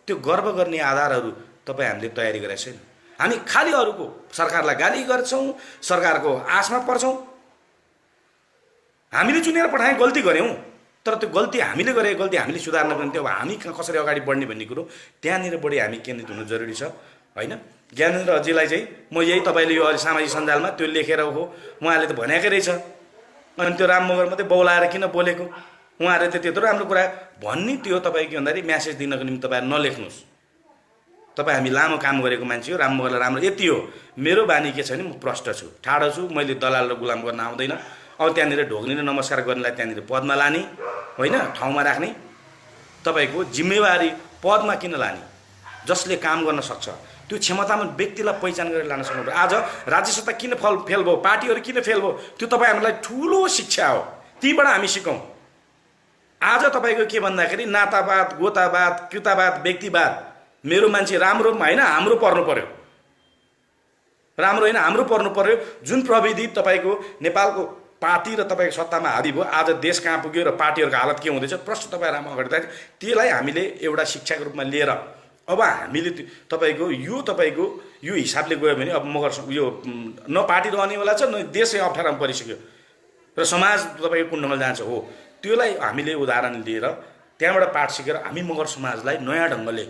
त्यो गर्व गर्ने आधारहरू तपाईँ हामीले तयारी गरेका छैन। हामी खालि अरूको सरकारलाई गाली गर्छौँ, सरकारको आशमा पर्छौँ। हामीले चुनेर पठाए गल्ती गऱ्यौँ, तर त्यो गल्ती हामीले गरेको गल्ती हामीले सुधार्नको निम्ति अब हामी कसरी अगाडि बढ्ने भन्ने कुरो त्यहाँनिर बढी हामी केन्द्रित हुनु जरुरी छ, होइन? ज्ञानेन्द्र अजीलाई चाहिँ म यही तपाईँले यो अहिले सामाजिक सञ्जालमा त्यो लेखेर हो उहाँले त भनेकै रहेछ, अनि त्यो राम मगर मात्रै बौलाएर किन बोलेको, उहाँहरूले त त्यत्रो राम्रो कुरा भन्ने त्यो तपाईँ के भन्दाखेरि म्यासेज दिनको निम्ति तपाईँ नलेख्नुहोस्। तपाईँ हामी लामो काम गरेको मान्छे हो, राम मगरलाई राम्रो यति हो। मेरो बानी के छ भने म प्रष्ट छु, ठाडो छु, मैले दलाल र गुलाम गर्न आउँदैन। अब त्यहाँनिर ढोग्ने र नमस्कार गर्नेलाई त्यहाँनिर पदमा लाने, होइन, ठाउँमा राख्ने। तपाईँको जिम्मेवारी पदमा किन लाने? जसले काम गर्न सक्छ त्यो क्षमतामा व्यक्तिलाई पहिचान गरेर लान सक्नु। आज राज्य सत्ता किन फेल भयो, पार्टीहरू किन फेल भयो, त्यो तपाईँ हामीलाई ठुलो शिक्षा हो, तीबाट हामी सिकौँ। आज तपाईँको के भन्दाखेरि नातावाद, गोतावाद, कृतावाद, व्यक्तिवाद, मेरो मान्छे राम्रो होइन हाम्रो पर्नु पर्यो, राम्रो होइन हाम्रो पर्नु पर्यो। जुन प्रविधि तपाईँको नेपालको पार्टी र तपाईँको सत्तामा हाबी भयो, आज देश कहाँ पुग्यो र पार्टीहरूको हालत के हुँदैछ प्रश्न तपाईँ राम्रो अगाडि राख्छ। त्यसलाई हामीले एउटा शिक्षाको रूपमा लिएर अब हामीले तपाईँको यो हिसाबले गयो भने अब मगर यो न पार्टी रहनेवाला छ, न देशै अप्ठ्यारोमा परिसक्यो र समाज तपाईँको कुन ढङ्गले जान्छ। हो त्यसलाई हामीले उदाहरण लिएर त्यहाँबाट पाठ सिकेर हामी मगर समाजलाई नयाँ ढङ्गले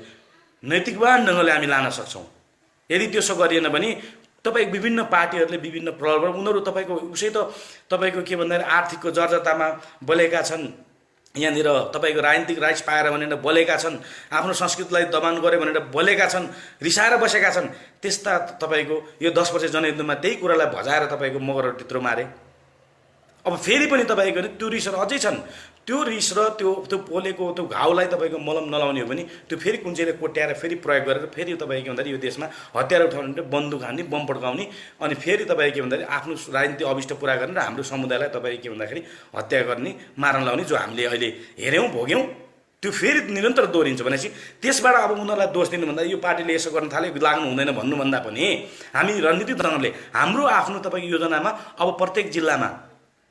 नैतिकवान ढङ्गले हामी लान सक्छौँ। यदि त्यसो गरिएन भने तपाईँ विभिन्न पार्टीहरूले विभिन्न प्रबल उनीहरू तपाईँको उसै त तपाईँको के भन्दाखेरि आर्थिकको जर्जरतामा बोलेका छन्, यहाँनिर तपाईँको राजनीतिक राइट्स पाएर भनेर बोलेका छन्, आफ्नो संस्कृतिलाई दमन गर्यो भनेर बोलेका छन्, रिसाएर बसेका छन्। त्यस्ता तपाईँको यो 10 वर्ष जनयुद्धमा त्यही कुरालाई भजाएर तपाईँको मगरहरू त्यत्रो मारे। अब फेरि पनि तपाईँको त्यो रिसहरू अझै छन्, त्यो रिस र त्यो पोलेको त्यो घाउलाई तपाईँको मलम नलाउने हो भने त्यो फेरि कुन्चेले कोट्याएर फेरि प्रयोग गरेर फेरि तपाईँको भन्दाखेरि यो देशमा हतियार उठाउने, बन्दुक हान्ने, बम पड्काउने, अनि फेरि तपाईँ के भन्दाखेरि आफ्नो राजनीतिक अभिष्ट पुरा गर्ने र हाम्रो समुदायलाई तपाईँ के भन्दाखेरि हत्या गर्ने, मार्न लाउने, जो हामीले अहिले हेऱ्यौँ भोग्यौँ, त्यो फेरि निरन्तर दोहोरिन्छ भनेपछि त्यसबाट अब उनीहरूलाई दोष दिनुभन्दा यो पार्टीले यसो गर्न थाल्यो लाग्नु हुँदैन भन्नुभन्दा पनि हामी रणनीतिक ढङ्गले हाम्रो आफ्नो तपाईँको योजनामा अब प्रत्येक जिल्लामा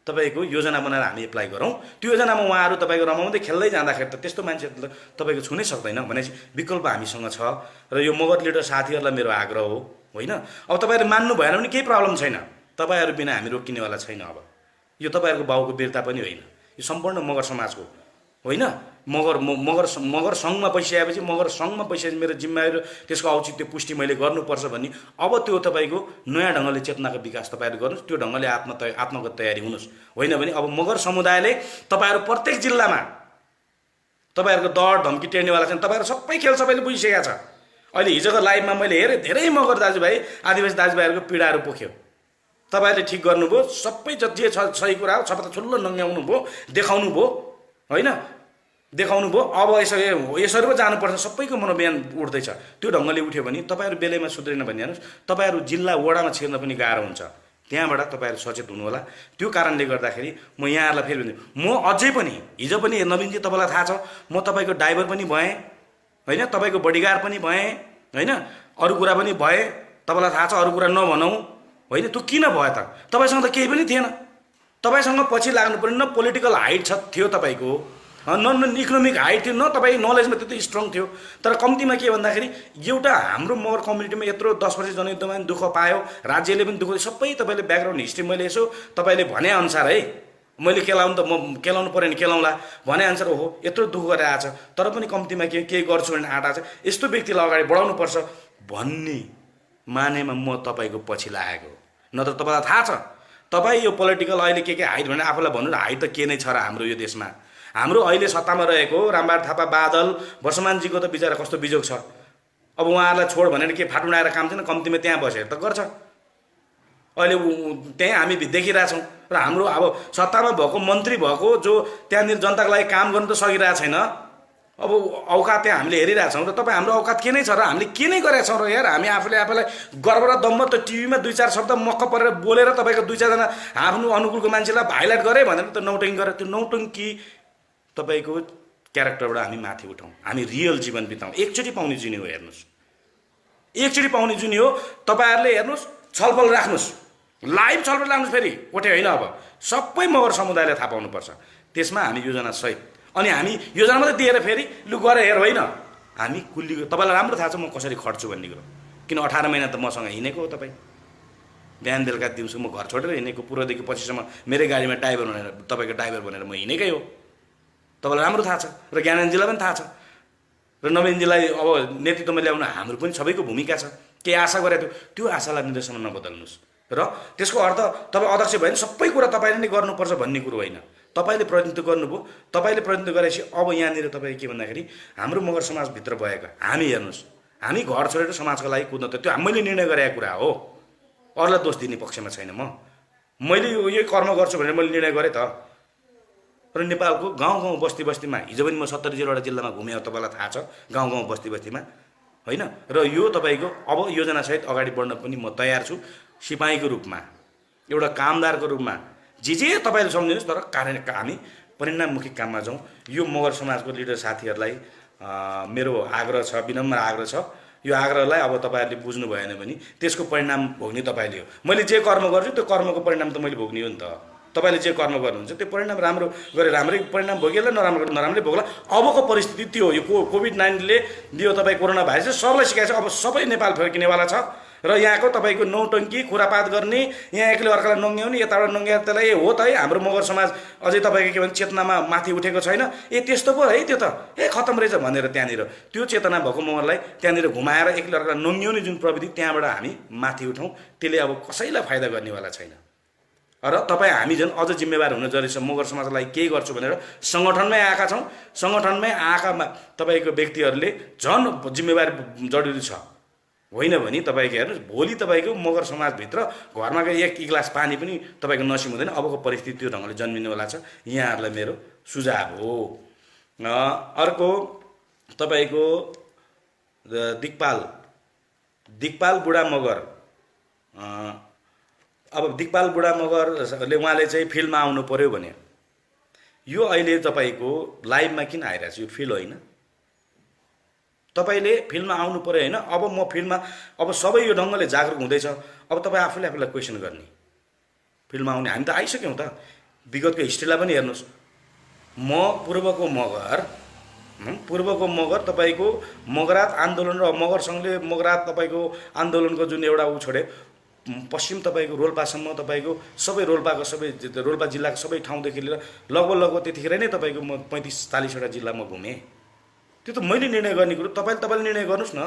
तपाईँको योजना बनाएर हामी एप्लाई गरौँ। त्यो योजनामा उहाँहरू तपाईँको रमाउँदै खेल्दै जाँदाखेरि त त्यस्तो मान्छे तपाईँको छुनै सक्दैन भनेपछि विकल्प हामीसँग छ। र यो मगर लिडर साथीहरूलाई मेरो आग्रह हो, होइन, अब तपाईँहरू मान्नु भएन भने केही प्रब्लम छैन, तपाईँहरू बिना हामी रोकिनेवाला छैन। अब यो तपाईँहरूको बाउको वीरता पनि होइन, यो सम्पूर्ण मगर समाजको होइन। मगर सङ्घमा बसिसकेपछि मगर सङ्घमा बसिसकेपछि मेरो जिम्मेवारी र त्यसको औचित्य पुष्टि मैले गर्नुपर्छ भन्ने अब त्यो तपाईँको नयाँ ढङ्गले चेतनाको विकास तपाईँहरू गर्नुहोस्, त्यो ढङ्गले आत्मगत तयारी हुनुहोस्। होइन भने अब मगर समुदायले तपाईँहरू प्रत्येक जिल्लामा तपाईँहरूको डर धम्की टेर्नेवाला छन्। तपाईँहरू सबै खेल सबैले बुझिसकेका छ। अहिले हिजोको लाइभमा मैले हेरेँ धेरै मगर दाजुभाइ, आदिवासी दाजुभाइहरूको पीडाहरू पोख्यो। तपाईँहरूले ठिक गर्नुभयो, सबै जे छ सही कुरा हो सबै त ठुलो नङ्ग्याउनु भयो, देखाउनु भयो होइन, देखाउनु भयो। अब यसरी पो जानुपर्छ, सबैको मनोबयान उठ्दैछ। त्यो ढङ्गले उठ्यो भने तपाईँहरू बेलैमा सुध्रेन भने हेर्नुहोस्, तपाईँहरू जिल्ला वडामा छिर्न पनि गाह्रो हुन्छ। त्यहाँबाट तपाईँहरू सचेत हुनु होला। त्यो कारणले गर्दाखेरि म यहाँहरूलाई फेरि भन्छु, म अझै पनि हिजो पनि नवीनजी तपाईँलाई थाहा छ, म तपाईँको ड्राइभर पनि भएँ होइन, तपाईँको बडीगार्ड पनि भएँ होइन, अरू कुरा पनि भएँ, तपाईँलाई थाहा छ, अरू कुरा नभनौँ होइन। त्यो किन भयो त? तपाईँसँग त केही पनि थिएन, तपाईँसँग पछि लाग्नु पर्ने न पोलिटिकल हाइट थियो तपाईँको, न इकोनोमिक हाइट थियो, न तपाईँ नलेजमा त्यति स्ट्रङ थियो। तर कम्तीमा के भन्दाखेरि एउटा हाम्रो मगर कम्युनिटीमा यत्रो 10 वर्ष जनयुद्धमा पनि दुःख पायो, राज्यले पनि दुःख, सबै तपाईँले ब्याकग्राउन्ड हिस्ट्री मैले यसो तपाईँले भनेअनुसार है, मैले केलाउनु त म केलाउनु पऱ्यो भने केलाउँला भनेअनुसार ओहो यत्रो दुःख गरेर आएको छ, तर पनि कम्तीमा केही गर्छु भने आँट आएको छ, यस्तो व्यक्तिलाई अगाडि बढाउनुपर्छ भन्ने मानेमा म तपाईँको पछि लागेको। नत्र तपाईँलाई थाहा छ, तपाईँ यो पोलिटिकल अहिले के हाइट भनेर आफूलाई भन्नु, हाइट त के नै छ र हाम्रो यो देशमा। हाम्रो अहिले सत्तामा रहेको रामबहादुर थापा, बादल, वर्षमानजीको त बिचरा कस्तो बिजोग छ। अब उहाँहरूलाई छोड भनेर के फाटुनाएर काम छैन, कम्तीमा त्यहाँ बसेर त गर्छ। अहिले त्यहीँ हामी देखिरहेछौँ र हाम्रो अब सत्तामा भएको मन्त्री भएको जो त्यहाँनिर जनताको लागि काम गर्नु त सकिरहेको छैन। अब औकात त्यहाँ हामीले हेरिरहेछौँ र तपाईँ हाम्रो औकात के नै छ र हामीले के नै गरेका छौँ र यार। हामी आफूलाई गर्व र दम्म त टिभीमा 2-4 शब्द मक्क परेर बोलेर तपाईँको 2-4 जना आफ्नो अनुकूलको मान्छेलाई हाइलाइट गरे भनेर त नौटङ्की गरेर त्यो नौटङ्की तपाईँको क्यारेक्टरबाट हामी माथि उठाउँ, हामी रियल जीवन बिताउँ। एकचोटि पाउने जुनी हो हेर्नुहोस्, एकचोटि पाउने जुनी हो। तपाईँहरूले हेर्नुहोस्, छलफल राख्नुहोस्, लाइभ छलफल राख्नुहोस्, फेरि कोठे होइन, अब सबै मगर समुदायले थाहा पाउनुपर्छ। त्यसमा हामी योजना सहित, अनि हामी योजना मात्रै दिएर फेरि लु गएर हेर होइन, हामी कुल्ली। तपाईँलाई राम्रो थाहा छ म कसरी खट्छु भन्ने कुरो, किन 18 महिना त मसँग हिँडेको हो। तपाईँ बिहान बेलुका दिउँसो म घर छोडेर हिँडेको, पूर्वदेखि पछिसम्म मेरै गाडीमा ड्राइभर भनेर तपाईँको ड्राइभर भनेर म हिँडेकै हो। तपाईँलाई राम्रो थाहा छ र ज्ञानेन्द्रजीलाई पनि थाहा छ र नवीनजीलाई अब नेतृत्वमा ल्याउन हाम्रो पनि सबैको भूमिका छ। केही आशा गरेको थियो, त्यो आशालाई निर्देशनमा नबदल्नुहोस् र त्यसको अर्थ तपाईँ अध्यक्ष भयो भने सबै कुरा तपाईँले नै गर्नुपर्छ भन्ने कुरो होइन। तपाईँले प्रतिनिधित्व गर्नुभयो, तपाईँले प्रतिनिधित्व गरेपछि अब यहाँनिर तपाईँ के भन्दाखेरि हाम्रो मगर समाजभित्र भएका हामी हेर्नुहोस्, हामी घर छोडेर समाजको लागि कुद्न त त्यो मैले निर्णय गरेको कुरा हो, अरूलाई दोष दिने पक्षमा छैन। मैले यो कर्म गर्छु भनेर मैले निर्णय गरेँ त। र नेपालको गाउँ गाउँ बस्ती बस्तीमा हिजो पनि म 70 जिल्लामा घुमेँ, तपाईँलाई थाहा छ, गाउँ गाउँ बस्ती बस्तीमा होइन। र यो तपाईँको अब योजनासहित अगाडि बढ्न पनि म तयार छु, सिपाहीको रूपमा, एउटा कामदारको रूपमा, जे तपाईँले सम्झिनुहोस्। तर हामी परिणाममुखी काममा जाउँ। यो मगर समाजको लिडर साथीहरूलाई मेरो आग्रह छ, विनम्र आग्रह छ। यो आग्रहलाई अब तपाईँहरूले बुझ्नु भएन भने त्यसको परिणाम भोग्ने तपाईँले हो। मैले जे कर्म गर्छु त्यो कर्मको परिणाम त मैले भोग्ने हो नि त। तपाईँले जे कर्म गर्नुहुन्छ त्यो परिणाम राम्रो गरे राम्रै परिणाम भोगेला, नराम्रो गरे नराम्रै भोग्ला। अबको परिस्थिति त्यो हो। यो कोभिड-19ले दियो तपाईँ कोरोना भाइरस सबलाई सिकाएछ। अब सबै नेपाल फर्किनेवाला छ र यहाँको तपाईँको नौटङ्की खुरापात गर्ने, यहाँ एकले अर्कालाई नङ्ग्याउने, यताबाट नङ्ग्याएर त्यसलाई हो त है हाम्रो मगर समाज अझै तपाईँको के भन्छ चेतनामा माथि उठेको छैन। त्यस्तो पो है, त्यो त खतम रहेछ भनेर त्यहाँनिर त्यो चेतना भएको मगरलाई त्यहाँनिर घुमाएर एकले अर्कालाई नङ्ग्याउने जुन प्रविधि, त्यहाँबाट हामी माथि उठाउँ। त्यसले अब कसैलाई फाइदा गर्नेवाला छैन। र तपाईँ हामी झन् अझ जिम्मेवार हुन जरुरी छ। मगर समाजलाई केही गर्छु भनेर सङ्गठनमै आएका छौँ। सङ्गठनमै आएका तपाईँको व्यक्तिहरूले झन् जिम्मेवारी जरुरी छ। होइन भने तपाईँको हेर्नुहोस्, भोलि तपाईँको मगर समाजभित्र घरमा गएर एक गिलास पानी पनि तपाईँको नसिब हुँदैन। अबको परिस्थिति त्यो ढङ्गले जन्मिनेवाला छ। यहाँहरूलाई मेरो सुझाव हो। अर्को तपाईँको दिक्पाल बुढा मगर, अब दिक्पाल बुढा मगरले उहाँले चाहिँ फिल्डमा आउनु पर्यो भने, यो अहिले तपाईँको लाइभमा किन आइरहेछ? यो फिल्ड होइन, तपाईँले फिल्डमा आउनु पर्यो होइन। अब म फिल्डमा, अब सबै यो ढङ्गले जागरुक हुँदैछ। अब तपाईँ आफूले आफूलाई क्वेसन गर्ने, फिल्डमा आउने हामी त आइसक्यौँ त। विगतको हिस्ट्रीलाई पनि हेर्नुहोस्। म पूर्वको मगर तपाईँको मगरात आन्दोलन र मगर सङ्घले मगरात तपाईँको आन्दोलनको जुन एउटा छोडे पश्चिम तपाईँको रोल्पासम्म, तपाईँको सबै रोल्पाको सबै रोल्पा जिल्लाको सबै ठाउँदेखि लिएर लगभग त्यतिखेर नै तपाईँको म 35-40वटा जिल्ला म घुमेँ। त्यो त मैले निर्णय गर्ने कुरो, तपाईँले निर्णय गर्नुहोस् न।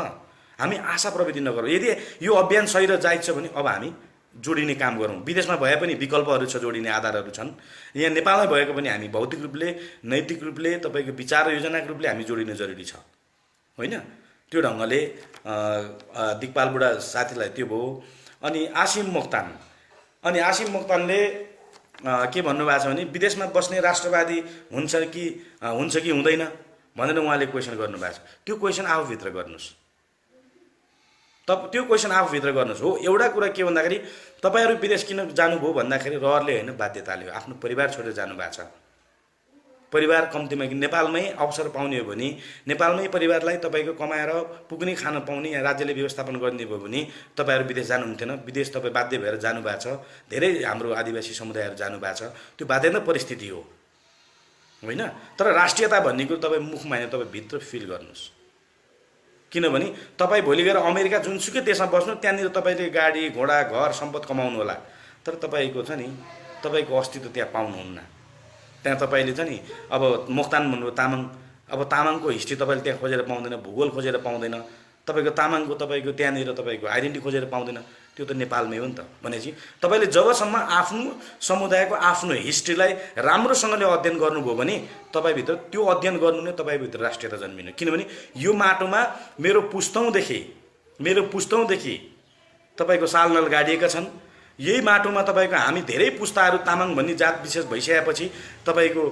हामी आशा प्रविधि नगरौँ। यदि यो अभियान सही र जायज छ भने अब हामी जोडिने काम गरौँ। विदेशमा भए पनि विकल्पहरू छ, जोडिने आधारहरू छन्। यहाँ नेपालमै भएको पनि हामी भौतिक रूपले, नैतिक रूपले, तपाईँको विचार र योजनाको रूपले हामी जोडिन जरुरी छ होइन। त्यो ढङ्गले दिक्पाल बुढा साथीलाई त्यो भयो। अनि आसिम मोक्तान अनि आसिम मोक्तानले के भन्नुभएको छ भने विदेशमा बस्ने राष्ट्रवादी हुन्छ कि हुँदैन भनेर उहाँले क्वेसन गर्नुभएको छ। त्यो क्वेसन आफूभित्र गर्नुहोस्, त्यो क्वेसन आफूभित्र गर्नुहोस्। हो, एउटा कुरा के भन्दाखेरि तपाईँहरू विदेश किन जानुभयो भन्दाखेरि रहरले होइन, बाध्यताले हो। आफ्नो परिवार छोडेर जानुभएको छ। परिवार कम्तीमा नेपालमै अवसर पाउने हो भने, नेपालमै परिवारलाई तपाईँको कमाएर पुग्ने खान पाउने यहाँ राज्यले व्यवस्थापन गर्ने भयो भने तपाईँहरू विदेश जानुहुन्थेन। विदेश तपाईँ बाध्य भएर जानुभएको छ। धेरै हाम्रो आदिवासी समुदायहरू जानुभएको छ। त्यो बाध्यता परिस्थिति हो होइन। तर राष्ट्रियता भन्ने कुरो तपाईँ मुखमा होइन, तपाईँ भित्र फिल गर्नुहोस्। किनभने तपाईँ भोलि गएर अमेरिका जुनसुकै देशमा बस्नु, त्यहाँनिर तपाईँले गाडी घोडा घर सम्पद कमाउनु होला, तर तपाईँको छ नि, तपाईँको अस्तित्व त्यहाँ पाउनुहुन्न। त्यहाँ तपाईँले छ नि, अब मोक्तान भन्नुभयो तामाङ, अब तामाङको हिस्ट्री तपाईँले त्यहाँ खोजेर पाउँदैन, भूगोल खोजेर पाउँदैन, तपाईँको तामाङको तपाईँको त्यहाँनिर तपाईँको आइडेन्टिटी खोजेर पाउँदैन। त्यो त नेपालमै हो नि त। भनेपछि तपाईँले जबसम्म आफ्नो समुदायको आफ्नो हिस्ट्रीलाई राम्रोसँगले अध्ययन गर्नुभयो भने तपाईँभित्र त्यो अध्ययन गर्नु नै तपाईँभित्र राष्ट्रियता जन्मिनु। किनभने यो माटोमा मेरो पुस्तौँदेखि तपाईँको सालनल गाडिएका छन्। यही माटोमा तपाईँको हामी धेरै पुस्ताहरू तामाङ भन्ने जात विशेष भइसकेपछि तपाईँको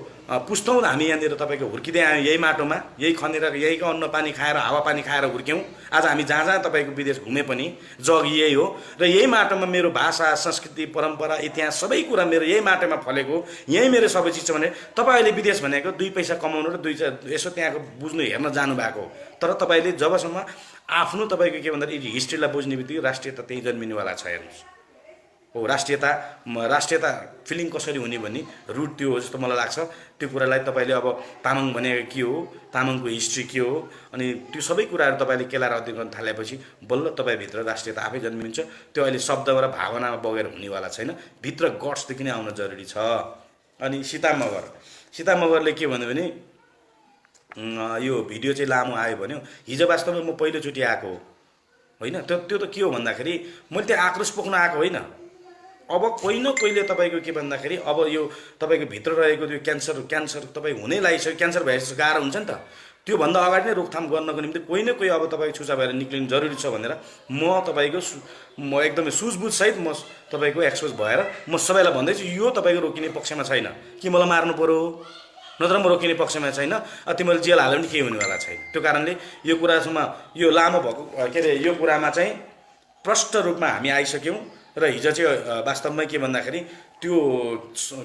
पुस्तौँ हामी यहाँनिर तपाईँको हुर्किँदै आयौँ। यही माटोमा यही खनेर यहीको अन्न पानी खाएर हावापानी खाएर हुर्क्यौँ। आज हामी जहाँ जहाँ तपाईँको विदेश घुमे पनि जग यही हो। र यही माटोमा मेरो भाषा संस्कृति परम्परा इतिहास सबै कुरा मेरो यही माटोमा फलेको, यही मेरो सबै चिज छ। भने तपाईँले विदेश भनेको 2 पैसा कमाउनु र यसो त्यहाँको बुझ्नु हेर्न जानुभएको। तर तपाईँले जबसम्म आफ्नो तपाईँको के भन्दाखेरि हिस्ट्रीलाई बुझ्ने बित्तिकै राष्ट्रियता त्यही जन्मिनेवाला छ। हेर्नुहोस्, हो, राष्ट्रियता फिलिङ कसरी हुने भन्ने रुट त्यो हो जस्तो मलाई लाग्छ। त्यो कुरालाई तपाईँले अब तामाङ भनेको के हो, तामाङको हिस्ट्री के हो, अनि त्यो सबै कुराहरू तपाईँले केलाएर अध्ययन गर्न थालेपछि बल्ल तपाईँभित्र राष्ट्रियता आफै जन्मिन्छ। त्यो अहिले शब्दबाट र भावनामा बगेर हुनेवाला छैन, भित्र गट्सदेखि नै आउन जरुरी छ। अनि सीता मगरले के भन्यो भने यो भिडियो चाहिँ लामो आयो भन्यो। हिजो वास्तवमा म पहिलोचोटि आएको होइन। त्यो त के हो भन्दाखेरि मैले त्यहाँ आक्रोश पोख्न आएको होइन। अब कोही न कोहीले तपाईँको के भन्दाखेरि अब यो तपाईँको भित्र रहेको त्यो क्यान्सर तपाईँ हुनै लागिसक्यो, क्यान्सर भएपछि गाह्रो हुन्छ नि त। त्योभन्दा अगाडि नै रोकथाम गर्नको निम्ति कोही न कोही अब तपाईँको छुचा भएर निक्लिनु जरुरी छ भनेर म एकदमै सुझबुझसहित म तपाईँको एक्सपोज भएर म सबैलाई भन्दैछु, यो तपाईँको रोकिने पक्षमा छैन कि मलाई मार्नु पऱ्यो, नत्र म रोकिने पक्षमा छैन। तिमीले जेल हाल्यो भने केही हुनेवाला छैन। त्यो कारणले यो कुरासम्म यो लामो भएको के अरे यो कुरामा चाहिँ प्रष्ट रूपमा हामी आइसक्यौँ। र हिजो चाहिँ वास्तवमा के भन्दाखेरि त्यो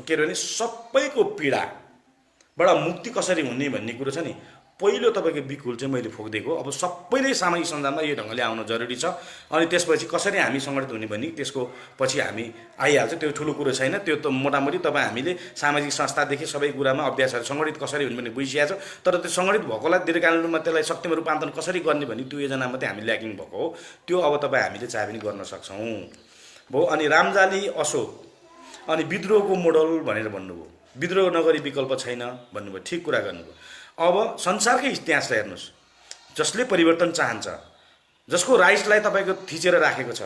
के अरे भने सबैको पीडाबाट मुक्ति कसरी हुने भन्ने कुरो छ नि, पहिलो तपाईँको बिकुल चाहिँ मैले फोकिदिएको। अब सबैले सामाजिक सञ्जालमा यो ढङ्गले आउन जरुरी छ। अनि त्यसपछि कसरी हामी सङ्गठित हुने भन्ने त्यसको पछि हामी आइहाल्छ। त्यो ठुलो कुरो छैन। त्यो त मोटामोटी तपाईँ हामीले सामाजिक संस्थादेखि सबै कुरामा अभ्यासहरू सङ्गठित कसरी हुने भन्ने बुझिसकेको छ। तर त्यो सङ्गठित भएकोलाई दीर्घकालीनमा त्यसलाई शक्तिमा रूपान्तरण कसरी गर्ने भन्ने त्यो योजना मात्रै हामी ल्याकिङ भएको हो। त्यो अब तपाईँ हामीले चाहे पनि गर्न सक्छौँ भयो। अनि रामजाली अशोक अनि विद्रोहको मोडल भनेर भन्नुभयो। विद्रोह नगरी विकल्प छैन भन्नुभयो, ठिक कुरा गर्नुभयो। अब संसारकै इतिहासलाई हेर्नुहोस्, जसले परिवर्तन चाहन्छ, जसको राइट्सलाई तपाईँको थिचेर राखेको छ,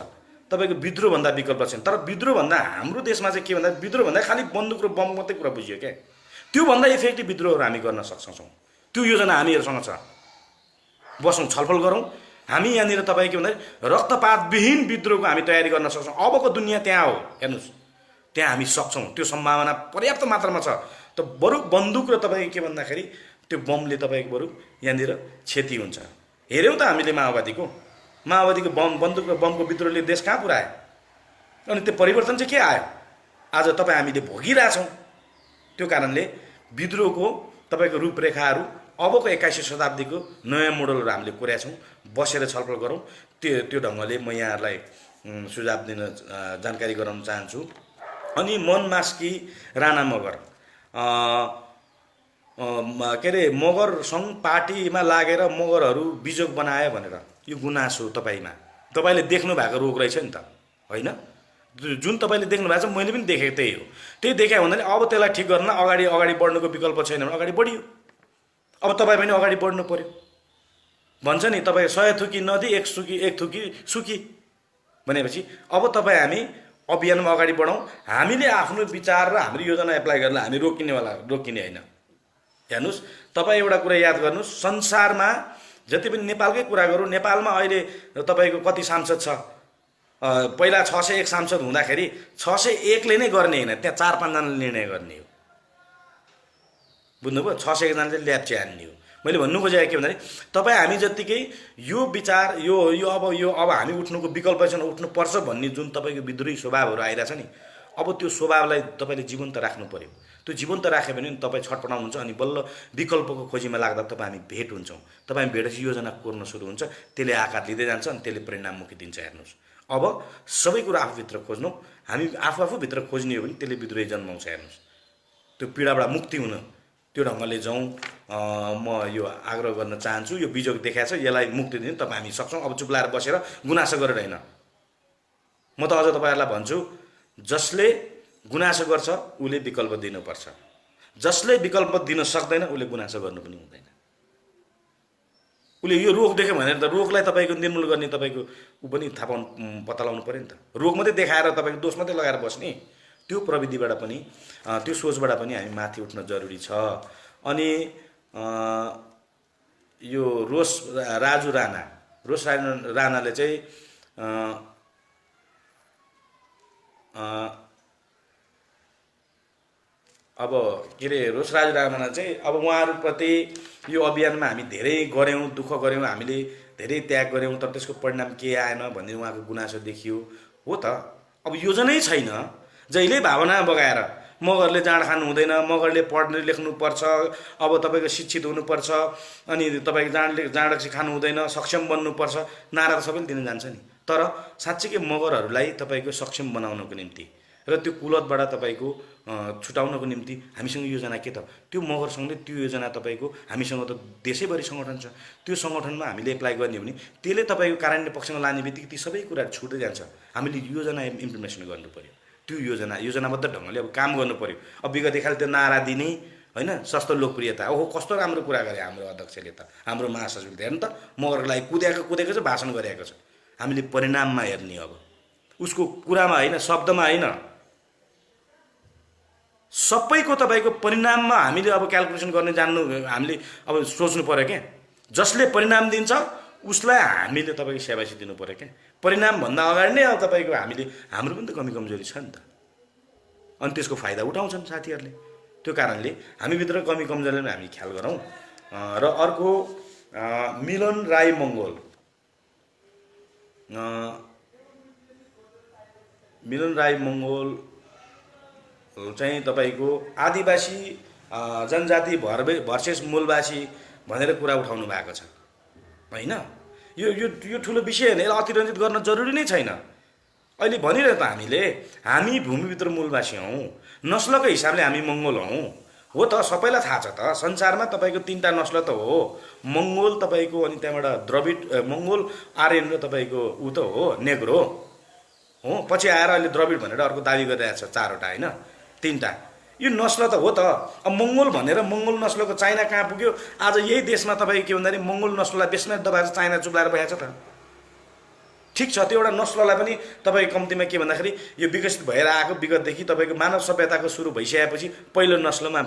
तपाईँको विद्रोहभन्दा विकल्प छैन। तर विद्रोहभन्दा हाम्रो देशमा चाहिँ के भन्दा विद्रोहभन्दा खालि बन्दुक र बम मात्रै कुरा बुझियो क्या। त्योभन्दा इफेक्टिभ विद्रोहहरू हामी गर्न सक्छौँ। त्यो योजना हामीहरूसँग छ। बसौँ, छलफल गरौँ। हामी यहाँनिर तपाईँ के भन्दाखेरि रक्तपातविहीन विद्रोहको हामी तयारी गर्न सक्छौँ। अबको दुनियाँ त्यहाँ हो, हेर्नुहोस्, त्यहाँ हामी सक्छौँ। त्यो सम्भावना पर्याप्त मात्रामा छ। त बरु बन्दुक र तपाईँको के भन्दाखेरि त्यो बमले तपाईँको बरु यहाँनिर क्षति हुन्छ। हेऱ्यौँ त हामीले माओवादीको बन्दुक र बमको विद्रोहले देश कहाँ पुऱ्यायो। अनि त्यो परिवर्तन चाहिँ के आयो, आज तपाईँ हामीले भोगिरहेछौँ। त्यो कारणले विद्रोहको तपाईँको रूपरेखाहरू अबको 21औं शताब्दीको नयाँ मोडलहरू हामीले कोरेका छौँ। बसेर छलफल गरौँ। त्यो ढङ्गले म यहाँहरूलाई सुझाव दिन जानकारी गराउन चाहन्छु। अनि मनमास्की राणा मगर के अरे मगर सङ्घ पार्टीमा लागेर मगरहरू बिजोग बनायो भनेर यो गुनासो तपाईँले देख्नु भएको रोग रहेछ नि त होइन। जुन तपाईँले देख्नु भएको छ मैले पनि देखेको त्यही हो। त्यही देखायो भन्दाखेरि अब त्यसलाई ठिक गर्न अगाडि बढ्नुको विकल्प छैन भने अगाडि बढियो। अब तपाईँ पनि अगाडि बढ्नु पर्यो। भन्छ नि तपाईँ 100 थुकी नदी एक थुकी सुकी भनेपछि अब तपाईँ हामी अभियानमा अगाडि बढौँ। हामीले आफ्नो विचार र हाम्रो योजना एप्लाई गर्न हामी रोकिने होइन। हेर्नुहोस्, तपाईँ एउटा कुरा याद गर्नुहोस्, संसारमा जति पनि नेपालकै कुरा गरौँ, नेपालमा अहिले तपाईँको कति सांसद छ पहिला 601 सांसद हुँदाखेरि 601ले नै गर्ने होइन, त्यहाँ 4-5 जनाले निर्णय गर्ने हो। बुझ्नुभयो? 601 जनाले ल्याप्चे हान्ने हो। मैले भन्नु खोजेको के भन्दाखेरि तपाईँ हामी जत्तिकै यो विचार यो अब हामी उठ्नुको विकल्प छैन, उठ्नुपर्छ भन्ने जुन तपाईँको विद्रोही स्वभावहरू आइरहेछ नि, अब त्यो स्वभावलाई तपाईँले जीवन्त राख्नु पर्यो। त्यो जीवन्त राख्यो भने तपाईँ छटपटाउनुहुन्छ अनि बल्ल विकल्पको खोजीमा लाग्दा तपाईँ हामी भेट हुन्छौँ। तपाईँ भेटेपछि योजना कोर्न सुरु हुन्छ, त्यसले आकार लिँदै जान्छ अनि त्यसले परिणाममुखी दिन्छ। हेर्नुहोस्, अब सबै कुरा आफूभित्र खोज्नु, हामी आफूभित्र खोज्ने हो भने त्यसले विद्रोही जन्माउँछ। हेर्नुहोस्, त्यो पीडाबाट मुक्ति हुन त्यो ढङ्गले जाउँ। म यो आग्रह गर्न चाहन्छु, यो बिजोग देखाएको छ, यसलाई मुक्ति दिनु तपाईँ हामी सक्छौँ। अब चुप लाएर बसेर गुनासो गरेर होइन। म त अझ तपाईँहरूलाई भन्छु, जसले गुनासो गर्छ उसले विकल्प दिनुपर्छ, जसले विकल्प दिन सक्दैन उसले गुनासो गर्नु पनि हुँदैन। उसले यो रोग देख्यो भनेर त रोगलाई तपाईँको निर्मूल गर्ने तपाईँको ऊ पनि थाहा पाउनु पत्ता लगाउनु पऱ्यो नि त। रोग मात्रै देखाएर तपाईँको दोष मात्रै लगाएर बस्ने, त्यो प्रविधिबाट पनि त्यो सोचबाट पनि हामी माथि उठ्न जरुरी छ। अनि यो राजु राणाले चाहिँ अब के अरे रोसराज राणा चाहिँ अब उहाँहरूप्रति यो अभियानमा हामी धेरै गऱ्यौँ, दुःख गऱ्यौँ, हामीले धेरै त्याग गऱ्यौँ, तर त्यसको परिणाम के आएन भन्ने उहाँको गुनासो देखियो। हो त, अब योजनै छैन, जहिले भावना बगाएर मगरले जाँड खानु हुँदैन, मगरले पढ्ने लेख्नुपर्छ, अब तपाईँको शिक्षित हुनुपर्छ, अनि तपाईँको जाँड खानु हुँदैन, सक्षम बन्नुपर्छ, नारा त सबैले दिन जान्छ नि। तर साँच्चीकै मगरहरूलाई तपाईँको सक्षम बनाउनको निम्ति र त्यो कुलतबाट तपाईँको छुटाउनको निम्ति हामीसँग योजना के त? त्यो मगरसँगले त्यो योजना तपाईँको हामीसँग त देशैभरि सङ्गठन छ, त्यो सङ्गठनमा हामीले एप्लाई गर्ने हो भने त्यसले तपाईँको कार्यान्वयन पक्षमा लाने बित्तिकै ती सबै कुरा छुट्दै जान्छ। हामीले योजना इम्प्लिमेन्टेसन गर्नु पऱ्यो, त्यो योजनाबद्ध ढङ्गले अब काम गर्नु पऱ्यो। अब विगत खालि त्यो नारा दिने होइन, सस्तो लोकप्रियता, ओहो कस्तो राम्रो कुरा गरे हाम्रो अध्यक्षले त, हाम्रो महासचिवले हेर्नु त मगरको लागि कुदेको छ, भाषण गरेको छ। हामीले परिणाममा हेर्ने, अब उसको कुरामा होइन, शब्दमा होइन, सबैको तपाईँको परिणाममा हामीले अब क्यालकुलेसन गर्ने जान्नु, हामीले अब सोच्नु पऱ्यो क्या। जसले परिणाम दिन्छ उसलाई हामीले तपाईँको स्याबासी दिनु पऱ्यो क्या। परिणामभन्दा अगाडि नै अब तपाईँको हाम्रो पनि त कमी कमजोरी छ नि त, अनि त्यसको फाइदा उठाउँछन् साथीहरूले। त्यो कारणले हामीभित्र कमी कमजोरीलाई हामी ख्याल गरौँ। र अर्को मिलन राई मङ्गोल चाहिँ तपाईँको आदिवासी जनजाति भर्सेस मूलवासी भनेर कुरा उठाउनु भएको छ होइन। यो ठुलो विषय होइन, यसलाई अतिरञ्जित गर्न जरुरी नै छैन। अहिले भनिरह्यो त हामी भूमिभित्र मूलवासी हौँ, नस्लको हिसाबले हामी मङ्गोल हौँ। हो त, सबैलाई थाहा छ त, संसारमा तपाईँको 3टा नस्ल त हो, मङ्गोल तपाईँको, अनि त्यहाँबाट द्रविड मङ्गोल, आर्यन र तपाईँको ऊ त हो नेग्रो हो। पछि आएर अहिले द्रविड भनेर अर्को दाबी गरिरहेको छ, 4वटा होइन 3टा। यो नस्ल त हो त। अब मङ्गोल भनेर मङ्गोल नस्लको चाइना कहाँ पुग्यो? आज यही देशमा तपाईँको के भन्दाखेरि मङ्गोल नस्ललाई बेसमेट दबाएर चाइना चुप्लाएर बसेको छ त। ठिक छ, त्यो एउटा नस्ललाई पनि तपाईँ कम्तीमा के भन्दाखेरि यो विकसित भएर आएको विगतदेखि तपाईँको मानव सभ्यताको सुरु भइसकेपछि पहिलो नस्लमा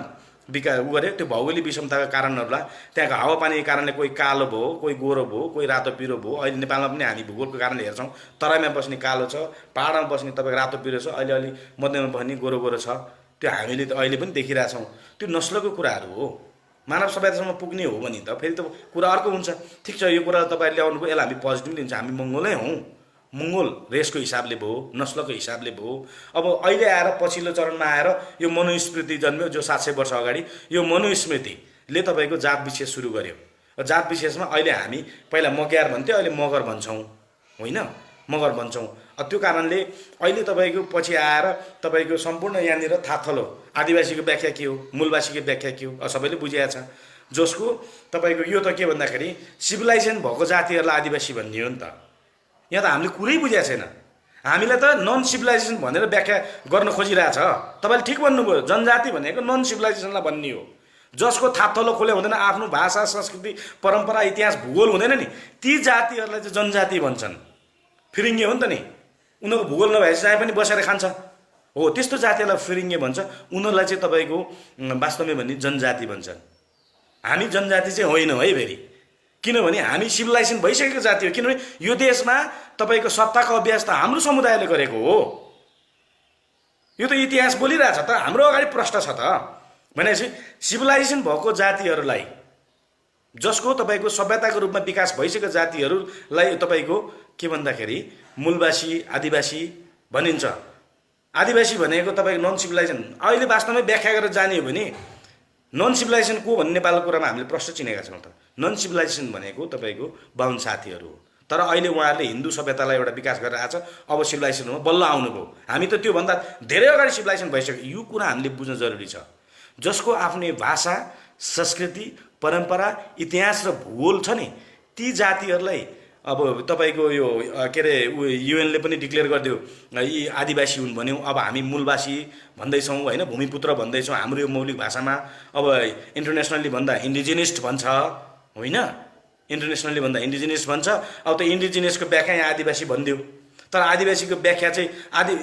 ऊ गऱ्यो। त्यो भौगोलिक विषमताका कारणहरूलाई, त्यहाँको हावापानीको कारणले कोही कालो भयो, कोही गोरो भयो, कोही रातो पिरो भयो। अहिले नेपालमा पनि हामी भूगोलको कारणले हेर्छौँ, तराईमा बस्ने कालो छ, पाहाडमा बस्ने तपाईँको रातो पिरो छ, अलि मध्यमा बस्ने गोरो छ। त्यो हामीले त अहिले पनि देखिरहेछौँ। त्यो नस्लको कुराहरू हो। मानव सभ्यतासम्म पुग्ने हो भने त फेरि त कुरा अर्को हुन्छ। ठिक छ, यो कुरा तपाईँले ल्याउनु भयो, यसलाई हामी पोजिटिभ लिन्छ। हामी मङ्गोलै हौँ, मङ्गोल रेसको हिसाबले भयो, नस्लको हिसाबले भयो। अब अहिले आएर पछिल्लो चरणमा आएर यो मनुस्मृति जन्म्यो, जो 700 वर्ष अगाडि यो मनुस्मृतिले तपाईँको जात विशेष सुरु गर्यो। जात विशेषमा अहिले हामी पहिला मग्यार भन्थ्यो, अहिले मगर भन्छौँ होइन, मगर भन्छौँ। त्यो कारणले अहिले तपाईँको पछि आएर तपाईँको सम्पूर्ण यहाँनिर थाथलो आदिवासीको व्याख्या के हो, मूलवासीको व्याख्या के हो, सबैले बुझिएको छ। जसको तपाईँको यो त के भन्दाखेरि सिभिलाइजेसन भएको जातिहरूलाई आदिवासी भन्ने हो नि त। यहाँ त हामीले कुरै बुझेको छैन। हामीलाई त नन सिभिलाइजेसन भनेर व्याख्या गर्न खोजिरहेछ। तपाईँले ठिक भन्नुभयो, जनजाति भनेको नन सिभिलाइजेसनलाई भन्ने हो, जसको थाप्थलो खोले हुँदैन, आफ्नो भाषा संस्कृति परम्परा इतिहास भूगोल हुँदैन नि, ती जातिहरूलाई चाहिँ जनजाति भन्छन्। फिरिङ्गे हो नि त नि, उनीहरूको भूगोल नभएपछि चाहिँ पनि बसेर खान्छ हो, त्यस्तो जातिहरूलाई फिरिङ्गे भन्छ। उनीहरूलाई चाहिँ तपाईँको वास्तवमै भन्ने जनजाति भन्छन्। हामी जनजाति चाहिँ होइनौँ है। फेरि किनभने हामी सिभिलाइजेसन भइसकेको जाति हो। किनभने यो देशमा तपाईँको सत्ताको अभ्यास त हाम्रो समुदायले गरेको हो। यो त इतिहास बोलिरहेछ त, हाम्रो अगाडि प्रश्न छ त। भनेपछि सिभिलाइजेसन भएको जातिहरूलाई, जसको तपाईँको सभ्यताको रूपमा विकास भइसकेको जातिहरूलाई तपाईँको के भन्दाखेरि मूलवासी आदिवासी भनिन्छ। आदिवासी भनेको तपाईँको नन सिभिलाइजेसन। अहिले वास्तवमै व्याख्या गरेर जाने हो भने नन सिभिलाइजेसन को भन्ने नेपालको कुरामा हामीले प्रश्न चिनेका छौँ त। नन सिभिलाइजेसन भनेको तपाईँको बाहुन साथीहरू हो। तर अहिले उहाँहरूले हिन्दू सभ्यतालाई एउटा विकास गरेर आएको छ, अब सिभिलाइजेसनमा बल्ल आउनुभयो। हामी त त्योभन्दा धेरै अगाडि सिभिलाइजेसन भइसक्यो। यो कुरा हामीले बुझ्न जरुरी छ। जसको आफ्नै भाषा संस्कृति परम्परा इतिहास र भूगोल छ नि, ती जातिहरूलाई अब तपाईँको यो के अरे युएनले पनि डिक्लेयर गरिदियो यी आदिवासी हुन् भन्यो। अब हामी मूलवासी भन्दैछौँ होइन, भूमिपुत्र भन्दैछौँ हाम्रो यो मौलिक भाषामा। अब इन्टरनेसनली भन्दा इन्डिजिनिस्ट भन्छ होइन, इन्टरनेसनली भन्दा इन्डिजिनियस भन्छ। अब त इन्डिजिनियसको व्याख्या यहाँ आदिवासी भनिदियो, तर आदिवासीको व्याख्या चाहिँ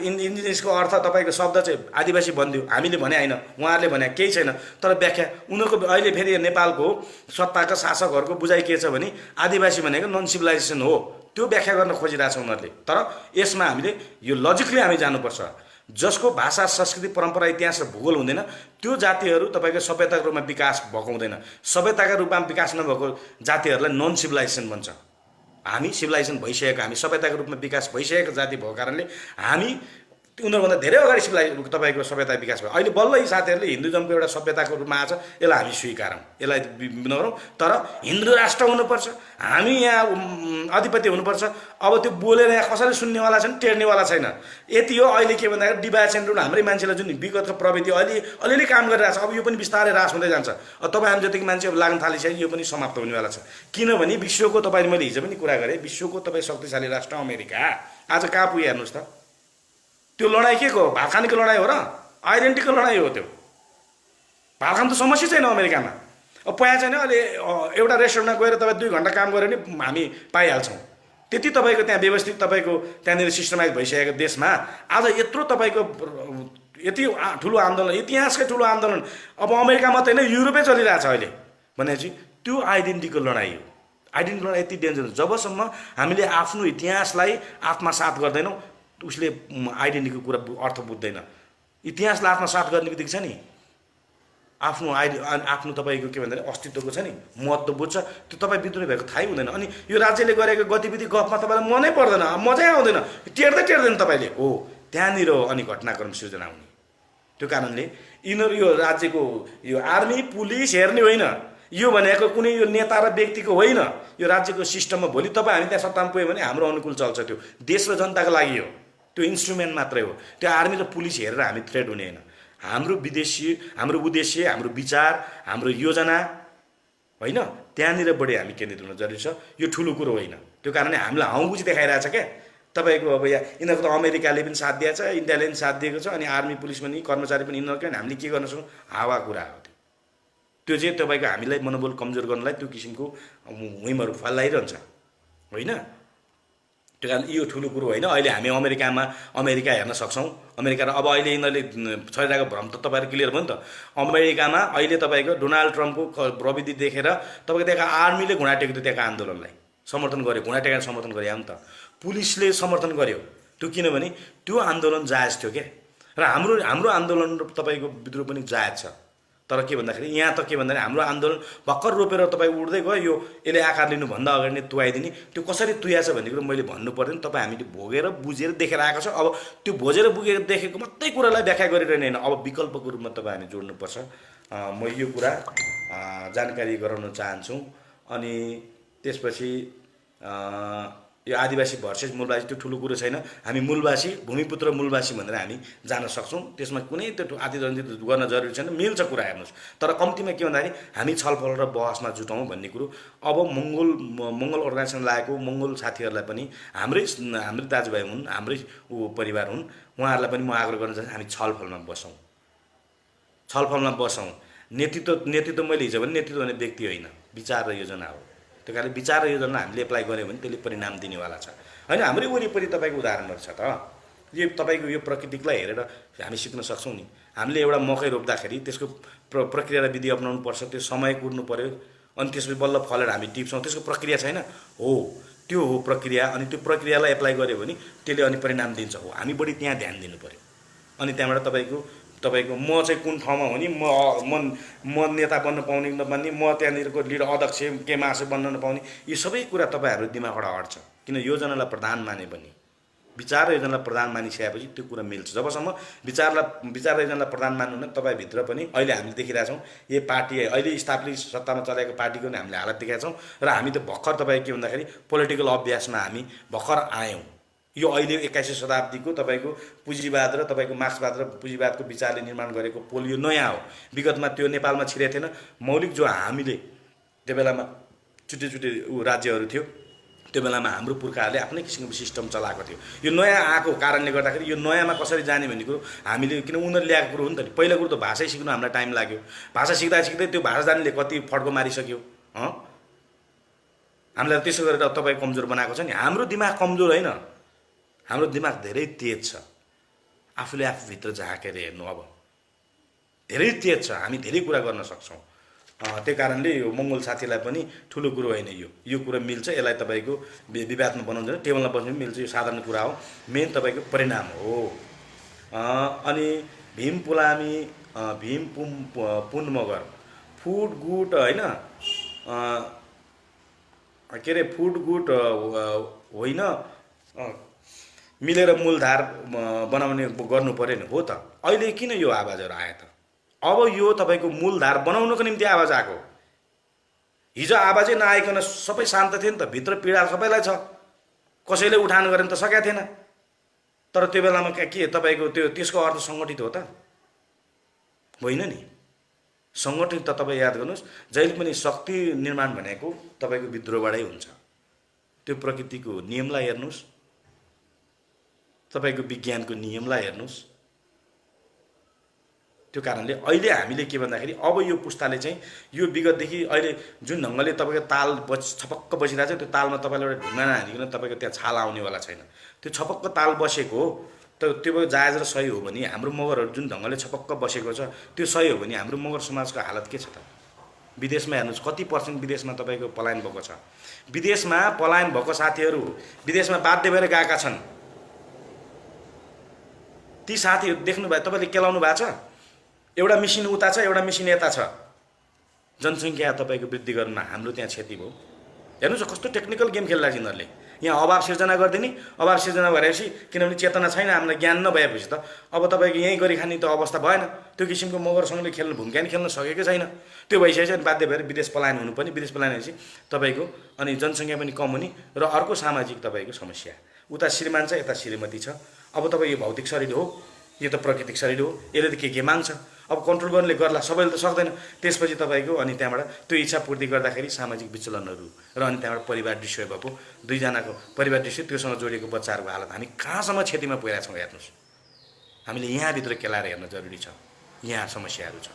इन्डिजिनियसको अर्थ तपाईँको शब्द चाहिँ आदिवासी भनिदियो। हामीले भने होइन, उहाँहरूले भने केही छैन। तर व्याख्या उनीहरूको अहिले फेरि नेपालको सत्ताका शासकहरूको बुझाइ के छ भने आदिवासी भनेको नन सिभिलाइजेसन हो, त्यो व्याख्या गर्न खोजिरहेछ उनीहरूले। तर यसमा हामीले यो लजिकली हामी जानुपर्छ। जसको भाषा संस्कृति परम्परा इतिहास र भूगोल हुँदैन त्यो जातिहरू तपाईँको सभ्यताको रूपमा विकास भएको हुँदैन। सभ्यताका रूपमा विकास नभएको जातिहरूलाई नन सिभिलाइजेसन भन्छ। हामी सिभिलाइजेसन भइसकेको, हामी सभ्यताको रूपमा विकास भइसकेको जाति भएको कारणले हामी उनीहरूभन्दा धेरै अगाडि तपाईँको सभ्यता विकास भयो। अहिले बल्ल यी साथीहरूले हिन्दुजमको एउटा सभ्यताको रूपमा आएको छ, यसलाई हामी स्वीकारौँ, यसलाई नगरौँ। तर हिन्दू राष्ट्र हुनुपर्छ, हामी यहाँ अधिपति हुनुपर्छ। अब त्यो बोलेर यहाँ कसैले सुन्नेवाला छैन, टेर्नेवाला छैन। यति हो। अहिले के भन्दाखेरि डिभाइड सेन्टर हाम्रै मान्छेलाई जुन विगतको प्रविधि अहिले अलिअलि काम गरिरहेको छ, अब यो पनि बिस्तारै ह्रास हुँदै जान्छ। अब तपाईँ हामी जतिको मान्छे अब लाग्न थालिसक्यो, यो पनि समाप्त हुनेवाला छ। किनभने विश्वको तपाईँले मैले हिजो पनि कुरा गरेँ, विश्वको तपाईँ शक्तिशाली राष्ट्र अमेरिका आज कहाँ पुग्यो हेर्नुहोस् त। त्यो लडाइँ के को हो? भात खानेको लडाइँ हो र आइडेन्टिटीको लडाइँ हो त्यो। भात खानु त समस्या छैन अमेरिकामा। अब पैसा छैन, अहिले एउटा रेस्टुरेन्टमा गएर तपाईँ 2 घन्टा काम गऱ्यो भने हामी पाइहाल्छौँ। त्यति तपाईँको त्यहाँ व्यवस्थित तपाईँको त्यहाँनिर सिस्टमाइज भइसकेको देशमा आज यत्रो तपाईँको यति ठुलो आन्दोलन, इतिहासकै ठुलो आन्दोलन अब अमेरिका मात्रै होइन युरोपै चलिरहेछ अहिले। भनेपछि त्यो आइडेन्टिटीको लडाइँ हो। आइडेन्टिटी लडाइँ यति डेन्जर। जबसम्म हामीले आफ्नो इतिहासलाई आत्मसात गर्दैनौँ उसले आइडेन्टिटीको कुरा अर्थ बुझ्दैन। इतिहासलाई आत्मसात गर्ने बित्तिकै छ नि आफ्नो तपाईँको के भन्दाखेरि अस्तित्वको छ नि महत्त्व बुझ्छ। त्यो तपाईँ विद्रोही भएको थाहै हुँदैन। अनि यो राज्यले गरेको गतिविधि गफमा तपाईँलाई मनै पर्दैन, मजै आउँदैन, टेर्दैन तपाईँले हो। त्यहाँनिर अनि घटनाक्रम सिर्जना हुने। त्यो कारणले यिनीहरू यो राज्यको यो आर्मी पुलिस हेर्ने होइन, यो भनेको कुनै यो नेता र व्यक्तिको होइन, यो राज्यको सिस्टममा भोलि तपाईँ हामी त्यहाँ सत्तामा पुग्यो भने हाम्रो अनुकूल चल्छ। त्यो देश र जनताको लागि हो, त्यो इन्स्ट्रुमेन्ट मात्रै हो। त्यो आर्मी र पुलिस हेरेर हामी थ्रेड हुने होइन। हाम्रो उद्देश्य हाम्रो विचार हाम्रो योजना होइन, त्यहाँनिर बढी हामी केन्द्रित हुन जरुरी छ। यो ठुलो कुरो होइन। त्यो कारणले हामीलाई हाउबुझी देखाइरहेछ क्या तपाईँको। अब यहाँ यिनीहरूको त अमेरिकाले पनि साथ दिएको छ, इन्डियाले पनि साथ दिएको छ, अनि आर्मी पुलिस पनि कर्मचारी पनि यिनीहरूकै। हामीले के गर्न सक्छौँ? हावा कुरा हो त्यो चाहिँ तपाईँको हामीलाई मनोबल कमजोर गर्नलाई त्यो किसिमको हुइमहरू फैलाइरहन्छ होइन। त्यो कारण यो ठुलो कुरो होइन। अहिले हामी अमेरिका हेर्न सक्छौँ। अमेरिका र अब अहिले यिनीहरूले छरिरहेको भ्रम त तपाईँहरू क्लियर भयो नि त। अमेरिकामा अहिले तपाईँको डोनाल्ड ट्रम्पको प्रविधि देखेर तपाईँको त्यहाँको आर्मीले घुँडा टेक्यो, त्यहाँको आन्दोलनलाई समर्थन गर्यो, घुँडा टेकेर समर्थन गर्यो नि त। पुलिसले समर्थन गर्यो त्यो, किनभने त्यो आन्दोलन जायज थियो क्या। र हाम्रो आन्दोलन र तपाईँको विद्रोह पनि जायज छ। तर के भन्दाखेरि यहाँ त के भन्दाखेरि हाम्रो आन्दोलन भर्खर रोपेर तपाईँ उड्दै गयो, यो यसले आकार लिनुभन्दा अगाडि नै तुहाइदिने। त्यो कसरी तुहाएछ भन्ने कुरो मैले भन्नु पर्दैन। तपाईँ हामीले भोगेर बुझेर देखेर आएको छ। अब त्यो भोजेर बुझेर देखेको मात्रै कुरालाई व्याख्या गरिरहने होइन, अब विकल्पको रूपमा तपाईँ हामी जोड्नुपर्छ। म यो कुरा जानकारी गराउन चाहन्छु। अनि त्यसपछि यो आदिवासी भर्सेस मूलवासी त्यो ठुलो कुरो छैन। हामी मूलवासी भूमिपुत्र मूलवासी भनेर हामी जान सक्छौँ। त्यसमा कुनै त्यो आदिरञ्जित गर्न जरुरी छैन, मिल्छ कुरा हेर्नुहोस्। तर कम्तीमा के भन्दाखेरि हामी छलफल र बहसमा जुटौँ भन्ने कुरो। अब मङ्गल अर्गनाइजेसन लागेको मङ्गल साथीहरूलाई पनि हाम्रै दाजुभाइ हुन्, हाम्रै परिवार हुन्, उहाँहरूलाई पनि म आग्रह गर्न चाहन्छु हामी छलफलमा बसौँ। नेतृत्व मैले हिजो भने नेतृत्व भने व्यक्ति होइन, विचार र योजना हो। त्यो कारणले विचार र योजना हामीले एप्लाई गऱ्यौँ भने त्यसले परिणाम दिनेवाला छ होइन। हाम्रै वरिपरि तपाईँको उदाहरणहरू छ त। यो तपाईँको यो प्रकृतिलाई हेरेर हामी सिक्न सक्छौँ नि। हामीले एउटा मकै रोप्दाखेरि त्यसको प्रक्रिया र विधि अपनाउनु पर्छ, त्यो समय कुर्नु पऱ्यो अनि त्यसपछि बल्ल फलेर हामी टिप्छौँ, त्यसको प्रक्रिया छैन हो। त्यो हो प्रक्रिया। अनि त्यो प्रक्रियालाई एप्लाई गऱ्यो भने त्यसले अनि परिणाम दिन्छ हो। हामी बढी त्यहाँ ध्यान दिनु पऱ्यो। अनि त्यहाँबाट तपाईँको म चाहिँ कुन ठाउँमा हो नि, म नेता बन्न पाउने नपाउने, म त्यहाँनिरको लिडर अध्यक्ष के महासचिव बन्न नपाउने, यी सबै कुरा तपाईँहरू दिमागबाट हट्छ। किन योजनालाई प्रधान माने पनि विचार र योजनालाई प्रधान मानिसकेपछि त्यो कुरा मिल्छ। जबसम्म विचार र योजनालाई प्रधान मान्नुहुन्न तपाईँभित्र पनि अहिले हामीले देखिरहेछौँ यो पार्टी अहिले स्थापित सत्तामा चलेको पार्टीको नि हामीले हालत देखाएको छौँ। र हामी त भर्खर तपाईँको के भन्दाखेरि पोलिटिकल अभ्यासमा हामी भर्खर आयौँ। यो अहिले 21औं शताब्दीको तपाईँको पुँजीवाद र तपाईँको मार्क्सवाद र पुँजीवादको विचारले निर्माण गरेको पोल यो नयाँ हो। विगतमा त्यो नेपालमा छिरेको थिएन। मौलिक जो हामीले त्यो बेलामा छुट्टै राज्यहरू थियो, त्यो बेलामा हाम्रो पुर्खाहरूले आफ्नै किसिमको सिस्टम चलाएको थियो। यो नयाँ आएको कारणले गर्दाखेरि यो नयाँमा कसरी जाने भन्ने कुरो हामीले, किन उनीहरूले ल्याएको कुरो हो नि त। पहिला कुरो त भाषै सिक्नु हामीलाई टाइम लाग्यो। भाषा सिक्दै त्यो भाषा जान्नेले कति फड्को मारिसक्यो। हामीलाई त्यसो गरेर तपाईँ कमजोर बनाएको छ नि। हाम्रो दिमाग कमजोर होइन, हाम्रो दिमाग धेरै तेज छ। आफूले आफूभित्र झाँकेर हेर्नु, अब धेरै तेज छ। हामी धेरै कुरा गर्न सक्छौँ। त्यो कारणले यो मङ्गोल साथीलाई पनि ठुलो कुरो होइन, यो कुरा मिल्छ। यसलाई तपाईँको विवादमा बनाउँदैन, टेबलमा बस्नु पनि मिल्छ। यो साधारण कुरा हो, मेन तपाईँको परिणाम हो। अनि भीम पुलामी, भीम पुन मगर, फुड गुड होइन, के अरे फुड गुड होइन, मिलेर मूलधार बनाउने गर्नु पऱ्यो नि। हो त अहिले किन यो आवाजहरू आयो त? अब यो तपाईँको मूलधार बनाउनको निम्ति आवाज आएको। हिजो आवाजै नआइकन सबै शान्त थिए नि त। भित्र पीडा सबैलाई छ, कसैले उठान गरेन त सकेको थिएन। तर त्यो बेलामा के तपाईँको त्यसको अर्थ सङ्गठित हो त होइन नि। सङ्गठित त तपाईँ याद गर्नुहोस्, जहिले पनि शक्ति निर्माण भनेको तपाईँको विद्रोहबाटै हुन्छ। त्यो प्रकृतिको नियमलाई हेर्नुहोस्, तपाईँको विज्ञानको नियमलाई हेर्नुहोस्। त्यो कारणले अहिले हामीले के भन्दाखेरि अब यो पुस्ताले चाहिँ यो विगतदेखि अहिले जुन ढङ्गले तपाईँको ताल छपक्क बसिरहेको छ, त्यो तालमा तपाईँले एउटा ढुङ्गा नहालिकन तपाईँको त्यहाँ छाल आउनेवाला छैन। त्यो छपक्क ताल बसेको हो त त्यो जायज र सही हो भने हाम्रो मगरहरू जुन ढङ्गले छपक्क बसेको छ त्यो सही हो भने हाम्रो मगर समाजको हालत के छ त? विदेशमा हेर्नुहोस् कति पर्सेन्ट विदेशमा तपाईँको पलायन भएको छ। विदेशमा पलायन भएको साथीहरू विदेशमा बाध्य भएर गएका छन्। ती साथीहरू देख्नुभयो तपाईँले, केलाउनु भएको छ। एउटा मिसिन उता छ, एउटा मिसिन यता छ। जनसङ्ख्या तपाईँको वृद्धि गर्नमा हाम्रो त्यहाँ क्षति भयो। हेर्नुहोस् कस्तो टेक्निकल गेम खेलिरहेको छ यिनीहरूले। यहाँ अभाव सिर्जना गरिदिने, अभाव सिर्जना भएपछि किनभने चेतना छैन, हामीलाई ज्ञान नभएपछि त अब तपाईँको यहीँ गरी खाने त अवस्था भएन। त्यो किसिमको मगरसँगले खेल्ने भूमिका नि खेल्न सकेकै छैन। त्यो भइसकेपछि अनि बाध्य भएर विदेश पलायन हुनुपर्ने। विदेश पलायन भएपछि तपाईँको अनि जनसङ्ख्या पनि कम हुने र अर्को सामाजिक तपाईँको समस्या। उता श्रीमान छ, यता श्रीमती छ। अब तपाईँ यो भौतिक शरीर हो, यो त प्राकृतिक शरीर हो। यसले त के माग्छ, अब कन्ट्रोल गर्नेले गर्ला, सबैले त सक्दैन। त्यसपछि तपाईँको अनि त्यहाँबाट त्यो इच्छा पूर्ति गर्दाखेरि सामाजिक विचलनहरू र अनि त्यहाँबाट परिवार डिस्ट्रोय भएको, दुईजनाको परिवार डिस्ट्रोय, त्योसँग जोडिएको बच्चाहरूको हालत हामी कहाँसम्म क्षतिमा पुगेका छौँ हेर्नुहोस्। हामीले यहाँभित्र केलाएर हेर्न जरुरी छ। यहाँ समस्याहरू छ।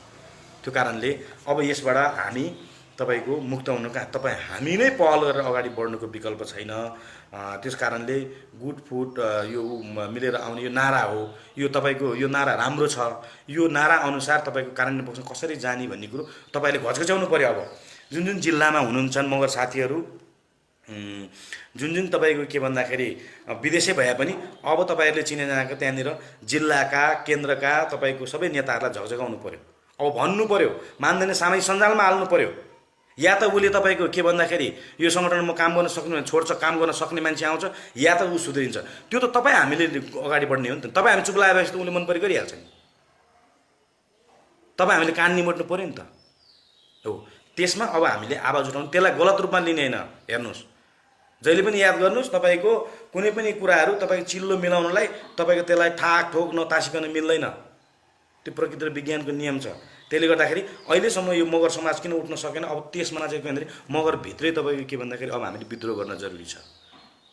त्यो कारणले अब यसबाट हामी तपाईँको मुक्त हुनुका तपाईँ हामी नै पहल गरेर अगाडि बढ्नुको विकल्प छैन। त्यस कारणले गुड फुड यो मिलेर आउने यो नारा हो। यो तपाईँको यो नारा राम्रो छ। यो नारा अनुसार तपाईँको कार्यान्वयन पक्ष कसरी जाने भन्ने कुरो तपाईँले घचघच्याउनु पर्यो। अब जुन जुन जिल्लामा हुनुहुन्छ मगर साथीहरू, जुन तपाईँको के भन्दाखेरि विदेशै भए पनि अब तपाईँहरूले चिनेजनाको त्यहाँनिर जिल्लाका केन्द्रका तपाईँको सबै नेताहरूलाई झकझगाउनु पर्यो। अब भन्नु पर्यो, मान्दैन सामाजिक सञ्जालमा हाल्नु पर्यो। या त उसले तपाईँको के भन्दाखेरि यो सङ्गठनमा काम गर्न सक्ने छोड्छ, काम गर्न सक्ने मान्छे आउँछ, या त ऊ सुध्रिन्छ। त्यो त तपाईँ हामीले अगाडि बढ्ने हो नि त। तपाईँ हामी चुप लगाएपछि त उसले मन परि गरिहाल्छ नि। तपाईँ हामीले कान निमोट्नु पऱ्यो नि त हो। त्यसमा अब हामीले आवाज उठाउनु, त्यसलाई गलत रूपमा लिने होइन। हेर्नुहोस् जहिले पनि याद गर्नुहोस्, तपाईँको कुनै पनि कुराहरू तपाईँको चिल्लो मिलाउनलाई तपाईँको त्यसलाई ठाक ठोक नतासिकन मिल्दैन। त्यो प्रकृति र विज्ञानको नियम छ। त्यसले गर्दाखेरि अहिलेसम्म यो मगर समाज किन उठ्न सकेन? अब त्यसमा चाहिँ के भन्दाखेरि मगरभित्रै तपाईँको के भन्दाखेरि अब हामीले विद्रोह गर्न जरुरी छ।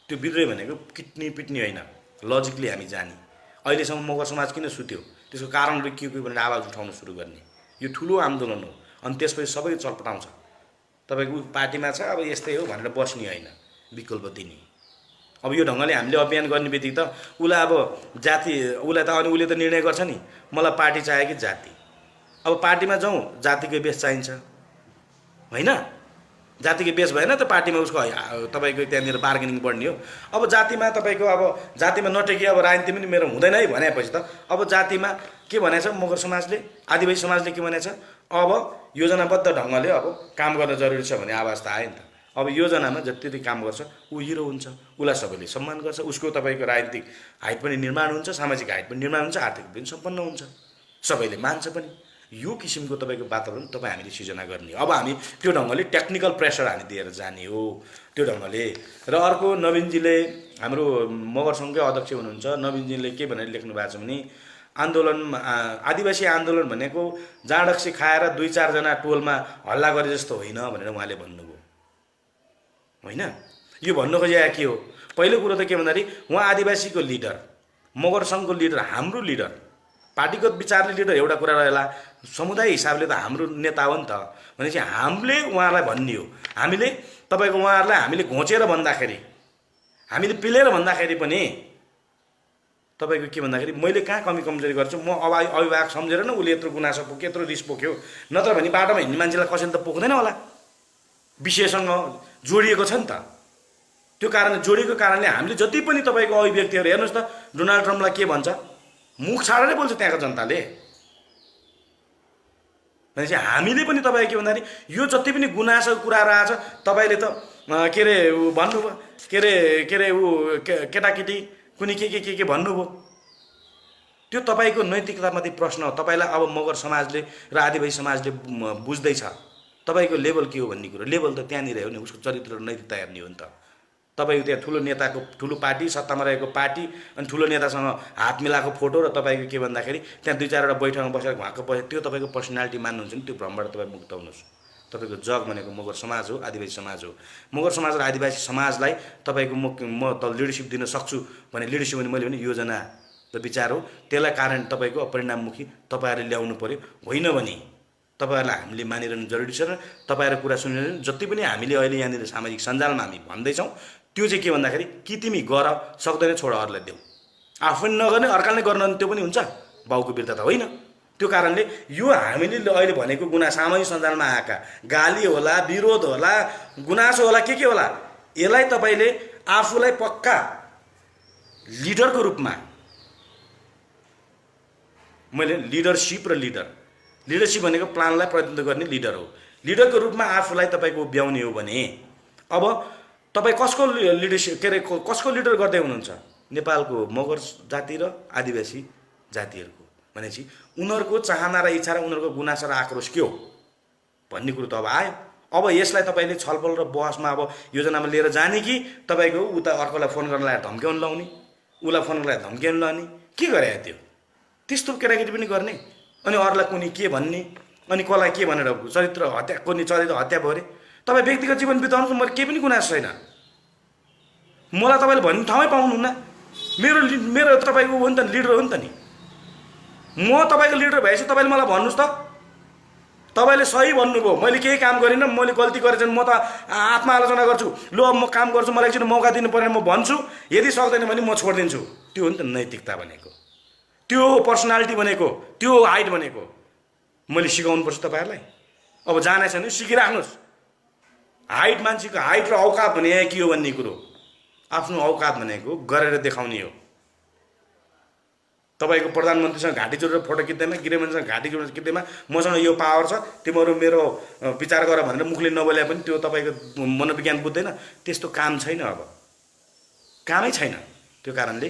त्यो विद्रोह भनेको किट्नी पिट्ने होइन, लजिकली हामी जाने। अहिलेसम्म मगर समाज किन सुत्यो? त्यसको कारणहरू के भनेर आवाज उठाउन सुरु गर्ने। यो ठुलो आन्दोलन हो। अनि त्यसपछि सबै चलपटाउँछ। तपाईँको पार्टीमा छ अब यस्तै हो भनेर बस्ने होइन, विकल्प दिने। अब यो ढङ्गले हामीले अभियान गर्ने बित्तिकै त उसलाई अब जाति उसलाई त अनि उसले त निर्णय गर्छ नि, मलाई पार्टी चाहियो कि जाति। अब पार्टीमा जाउँ जातिको बेस चाहिन्छ होइन। जातिको बेस भएन त पार्टीमा उसको तपाईँको त्यहाँनिर बार्गेनिङ बढ्ने हो। अब जातिमा तपाईँको अब जातिमा नटेकी अब राजनीति पनि मेरो हुँदैन है भनेपछि त अब जातिमा के भनेछ मगर समाजले, आदिवासी समाजले के भनेछ, अब योजनाबद्ध ढङ्गले अब काम गर्न जरुरी छ भन्ने आवाज त आयो नि त। अब योजनामा जति काम गर्छ ऊ हिरो हुन्छ, उसलाई सबैले सम्मान गर्छ, उसको तपाईँको राजनीतिक हाइट पनि निर्माण हुन्छ, सामाजिक हाइट पनि निर्माण हुन्छ, आर्थिक पनि सम्पन्न हुन्छ, सबैले मान्छ पनि। यो किसिमको तपाईँको वातावरण तपाईँ हामीले सिर्जना गर्ने। अब हामी त्यो ढङ्गले टेक्निकल प्रेसर हामी दिएर जाने हो त्यो ढङ्गले। र अर्को नवीनजीले, हाम्रो मगर सङ्घकै अध्यक्ष हुनुहुन्छ नवीनजीले के भनेर लेख्नु भएको छ भने आन्दोलन आदिवासी आन्दोलन भनेको जाँडक्सी खाएर 2-4 जना टोलमा हल्ला गरे जस्तो होइन भनेर उहाँले भन्नुभयो होइन। यो भन्नु खोजेको के हो? पहिलो कुरो त के भन्दाखेरि उहाँ आदिवासीको लिडर, मगर सङ्घको लिडर, हाम्रो लिडर, पार्टीगत विचारले लिडर एउटा कुरा रहेला, समुदाय हिसाबले त हाम्रो नेता हो नि त भनेपछि हामीले उहाँलाई भन्ने हो। हामीले तपाईँको उहाँहरूलाई हामीले घोचेर भन्दाखेरि, हामीले पिलेर भन्दाखेरि पनि तपाईँको के भन्दाखेरि मैले कहाँ कमी कमजोरी गर्छु, म अभिभावक सम्झेर न उसले यत्रो गुनासो पोक्यो, यत्रो रिस पोख्यो, नत्र भने बाटोमा हिँड्ने मान्छेलाई कसैले त पोख्दैन होला। विषयसँग जोडिएको छ नि त, त्यो कारणले जोडिएको कारणले हामीले जति पनि तपाईँको अभिव्यक्तिहरू हेर्नुहोस् त, डोनाल्ड ट्रम्पलाई के भन्छ, मुख छाडेरै बोल्छ त्यहाँको जनताले। भनेपछि हामीले पनि तपाईँ के भन्दाखेरि यो जति पनि गुनासोको कुरा रहेछ तपाईँले त के अरे भन्नुभयो, के अरे ऊ केटाकेटी कुनै के भन्नुभयो, त्यो तपाईँको नैतिकतामाथि प्रश्न हो। तपाईँलाई अब मगर समाजले र आदिवासी समाजले बुझ्दैछ तपाईँको लेभल के हो भन्ने कुरो। लेभल त त्यहाँनिर हो नि, उसको चरित्र र नैतिकता हेर्ने हो नि त। तपाईँको त्यहाँ ठुलो नेताको ठुलो पार्टी, सत्तामा रहेको पार्टी अनि ठुलो नेतासँग हात मिलाएको फोटो र तपाईँको के भन्दाखेरि त्यहाँ 2-4वटा बैठकमा बसेर घुवाएको पैसा, त्यो तपाईँको पर्सनालिटी मान्नुहुन्छ नि, त्यो भ्रमबाट तपाईँ मुक्त हुनुहोस्। तपाईँको जग भनेको मगर समाज हो, आदिवासी समाज हो। मगर समाज र आदिवासी समाजलाई तपाईँको म त लिडरसिप दिन सक्छु भने, लिडरसिप भने मैले भने योजना र विचार हो, त्यसलाई कारण तपाईँको परिणाममुखी तपाईँहरूले ल्याउनु पऱ्यो। होइन भने तपाईँहरूलाई हामीले मानिरहनु जरुरी छ। र तपाईँहरूको कुरा सुनेर जति पनि हामीले अहिले यहाँनिर सामाजिक सञ्जालमा हामी भन्दैछौँ त्यो चाहिँ के भन्दाखेरि कि तिमी गर, सक्दैन छोड, अरूलाई देऊ, आफू पनि नगर्ने अर्काले गर्न, त्यो पनि हुन्छ बाउको वीरता त होइन। त्यो कारणले यो हामीले अहिले भनेको गुनासो सामाजिक सञ्जालमा आएका गाली होला, विरोध होला, गुनासो होला, के होला, यसलाई तपाईँले आफूलाई पक्का लिडरको रूपमा, मैले लिडरसिप र लिडरसिप भनेको प्लानलाई प्रतिनिधित्व गर्ने लिडर हो, लिडरको रूपमा आफूलाई तपाईँको ब्याउने हो भने अब तपाईँ कसको लिडरसिप, के अरे कसको लिडर गर्दै हुनुहुन्छ? नेपालको मगर जाति र आदिवासी जातिहरूको। भनेपछि उनीहरूको चाहना र इच्छा र उनीहरूको गुनासो र आक्रोश के हो भन्ने कुरो त अब आयो। अब यसलाई तपाईँले छलफल र बहसमा अब योजनामा लिएर जाने कि तपाईँको उता अर्कोलाई फोन गर्न लगाएर धम्क्याउनु लाउने, उसलाई फोन लगाएर धम्क्याउनु लाने, के गरे त्यो? त्यस्तो केटाकेटी पनि गर्ने अनि अरूलाई कुनै के भन्ने, अनि कसलाई के भनेर चरित्र हत्या, कुनै चरित्र हत्या भयो अरे। तपाईँ व्यक्तिगत जीवन बिताउनुहोस्, मलाई केही पनि गुनासो छैन, मलाई तपाईँले भन्ने ठाउँमै पाउनुहुन्न। मेरो तपाईँको हो नि त, लिडर हो नि त नि, म तपाईँको लिडर भएपछि तपाईँले मलाई भन्नुहोस् त, तपाईँले सही भन्नुभयो, मैले केही काम गरिनँ, मैले गल्ती गरेँ म त आत्मआलोचना गर्छु, ल म काम गर्छु, मलाई एकचोटि मौका दिनु परेन म भन्छु, यदि सक्दैन भने म छोडिदिन्छु। त्यो हो नि त नैतिकता भनेको, त्यो हो पर्सनालिटी भनेको, त्यो हो हाइट भनेको। मैले सिकाउनुपर्छ तपाईँहरूलाई। अब जाने छैन सिकिराख्नुहोस्। हाइट, मान्छेको हाइट र औकात भने के हो भन्ने कुरो, आफ्नो औकात भनेको गरेर देखाउने हो। तपाईँको प्रधानमन्त्रीसँग घाँटी जोडेर फोटो खिच्दैमा, गृहमन्त्रीसँग घाँटी जोडेर खिच्दैमा मसँग यो पावर छ, तिमीहरू मेरो विचार गर भनेर मुखले नबोले पनि त्यो तपाईँको मनोविज्ञान बुझ्दैन, त्यस्तो काम छैन, अब कामै छैन। त्यो कारणले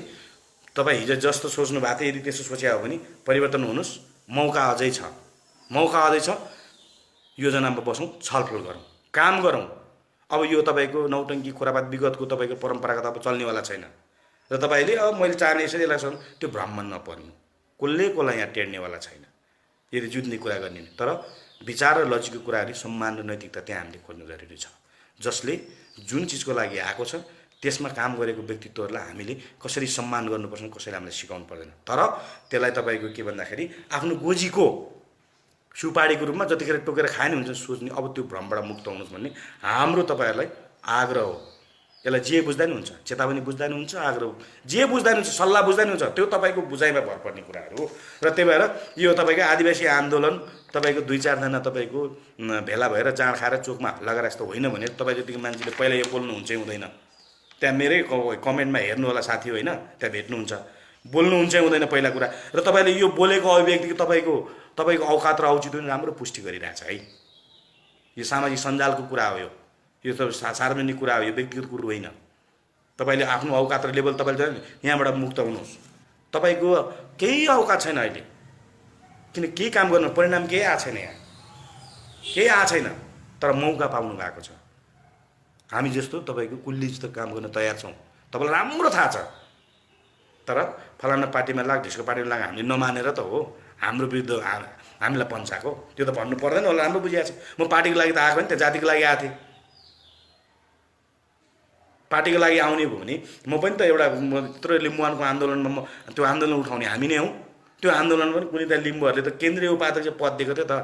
तपाईँ हिजो जस्तो सोच्नु भएको थियो, यदि त्यस्तो सोचे हो भने परिवर्तन हुनुहोस्। मौका अझै छ, मौका अझै छ। योजनामा बसौँ, छलफल गरौँ, काम गरौँ। अब यो तपाईँको नौटङ्की खुरापात विगतको तपाईँको परम्परागत अब चल्नेवाला छैन। र तपाईँले अब मैले चाहने यसरी यसलाई त्यो भ्रममा नपर्नु, कसलाई यहाँ टेर्नेवाला छैन यदि जुट्ने कुरा गर्ने। तर विचार र लजिकको कुराहरू, सम्मान र नैतिकता त्यहाँ हामीले खोज्नु जरुरी छ, जसले जुन चिजको लागि आएको छ त्यसमा काम गरेको व्यक्तित्वहरूलाई हामीले कसरी सम्मान गर्नुपर्छ, कसरी हामीले सिकाउनु पर्दैन। तर त्यसलाई तपाईँको के भन्दाखेरि आफ्नो गोजीको सुपारीको रूपमा जतिखेर टोकेर खाए नि हुन्छ सोच्ने, अब त्यो भ्रमबाट मुक्त हुनुहोस् भन्ने हाम्रो तपाईँहरूलाई आग्रह हो। यसलाई जे बुझ्दा नि हुन्छ, चेतावनी बुझ्दा नि हुन्छ, आग्रह जे बुझ्दा नि हुन्छ, सल्लाह बुझ्दा नि हुन्छ, त्यो तपाईँको बुझाइमा भर पर्ने कुराहरू हो। र त्यही भएर यो तपाईँको आदिवासी आन्दोलन तपाईँको 2-4 जना तपाईँको भेला भएर जाँड खाएर चोकमा हल्ला गरेर जस्तो होइन भने तपाईँ जतिको मान्छेले पहिला यो बोल्नुहुन्छ हुँदैन। त्यहाँ मेरै कमेन्टमा हेर्नु होला साथी होइन, त्यहाँ भेट्नुहुन्छ, बोल्नुहुन्छ हुँदैन पहिला कुरा। र तपाईँले यो बोलेको अभिव्यक्ति तपाईँको औकात र औचित्य पनि राम्रो पुष्टि गरिरहेछ है। यो सामाजिक सञ्जालको कुरा हो, यो त सार्वजनिक कुरा हो, यो व्यक्तिगत कुरो होइन। तपाईँले आफ्नो औकात र लेभल तपाईँले यहाँबाट मुक्त हुनुहोस्। तपाईँको केही औकात छैन अहिले, किन केही काम गर्नु, परिणाम केही आएको छैन, यहाँ केही आएको छैन, तर मौका पाउनु भएको छ। हामी जस्तो तपाईँको कुल्ली जस्तो काम गर्न तयार छौँ, तपाईँलाई राम्रो थाहा छ। तर फलाना पार्टीमा लाग, ढिस्को पार्टीमा लाग हामीले नमानेर त हो हाम्रो विरुद्ध हामीलाई पन्छाएको, त्यो त भन्नु पर्दैन होला, राम्रो बुझिरहेको छ। म पार्टीको लागि त आएको नि, त्यो जातिको लागि आएको थिएँ। पार्टीको लागि आउने भयो भने म पनि त एउटा यत्रो लिम्बुवानको आन्दोलनमा म त्यो आन्दोलन उठाउने हामी नै हौँ। त्यो आन्दोलन पनि कुनै त लिम्बुहरूले त केन्द्रीय उपाध्यक्ष पद दिएको थियो त।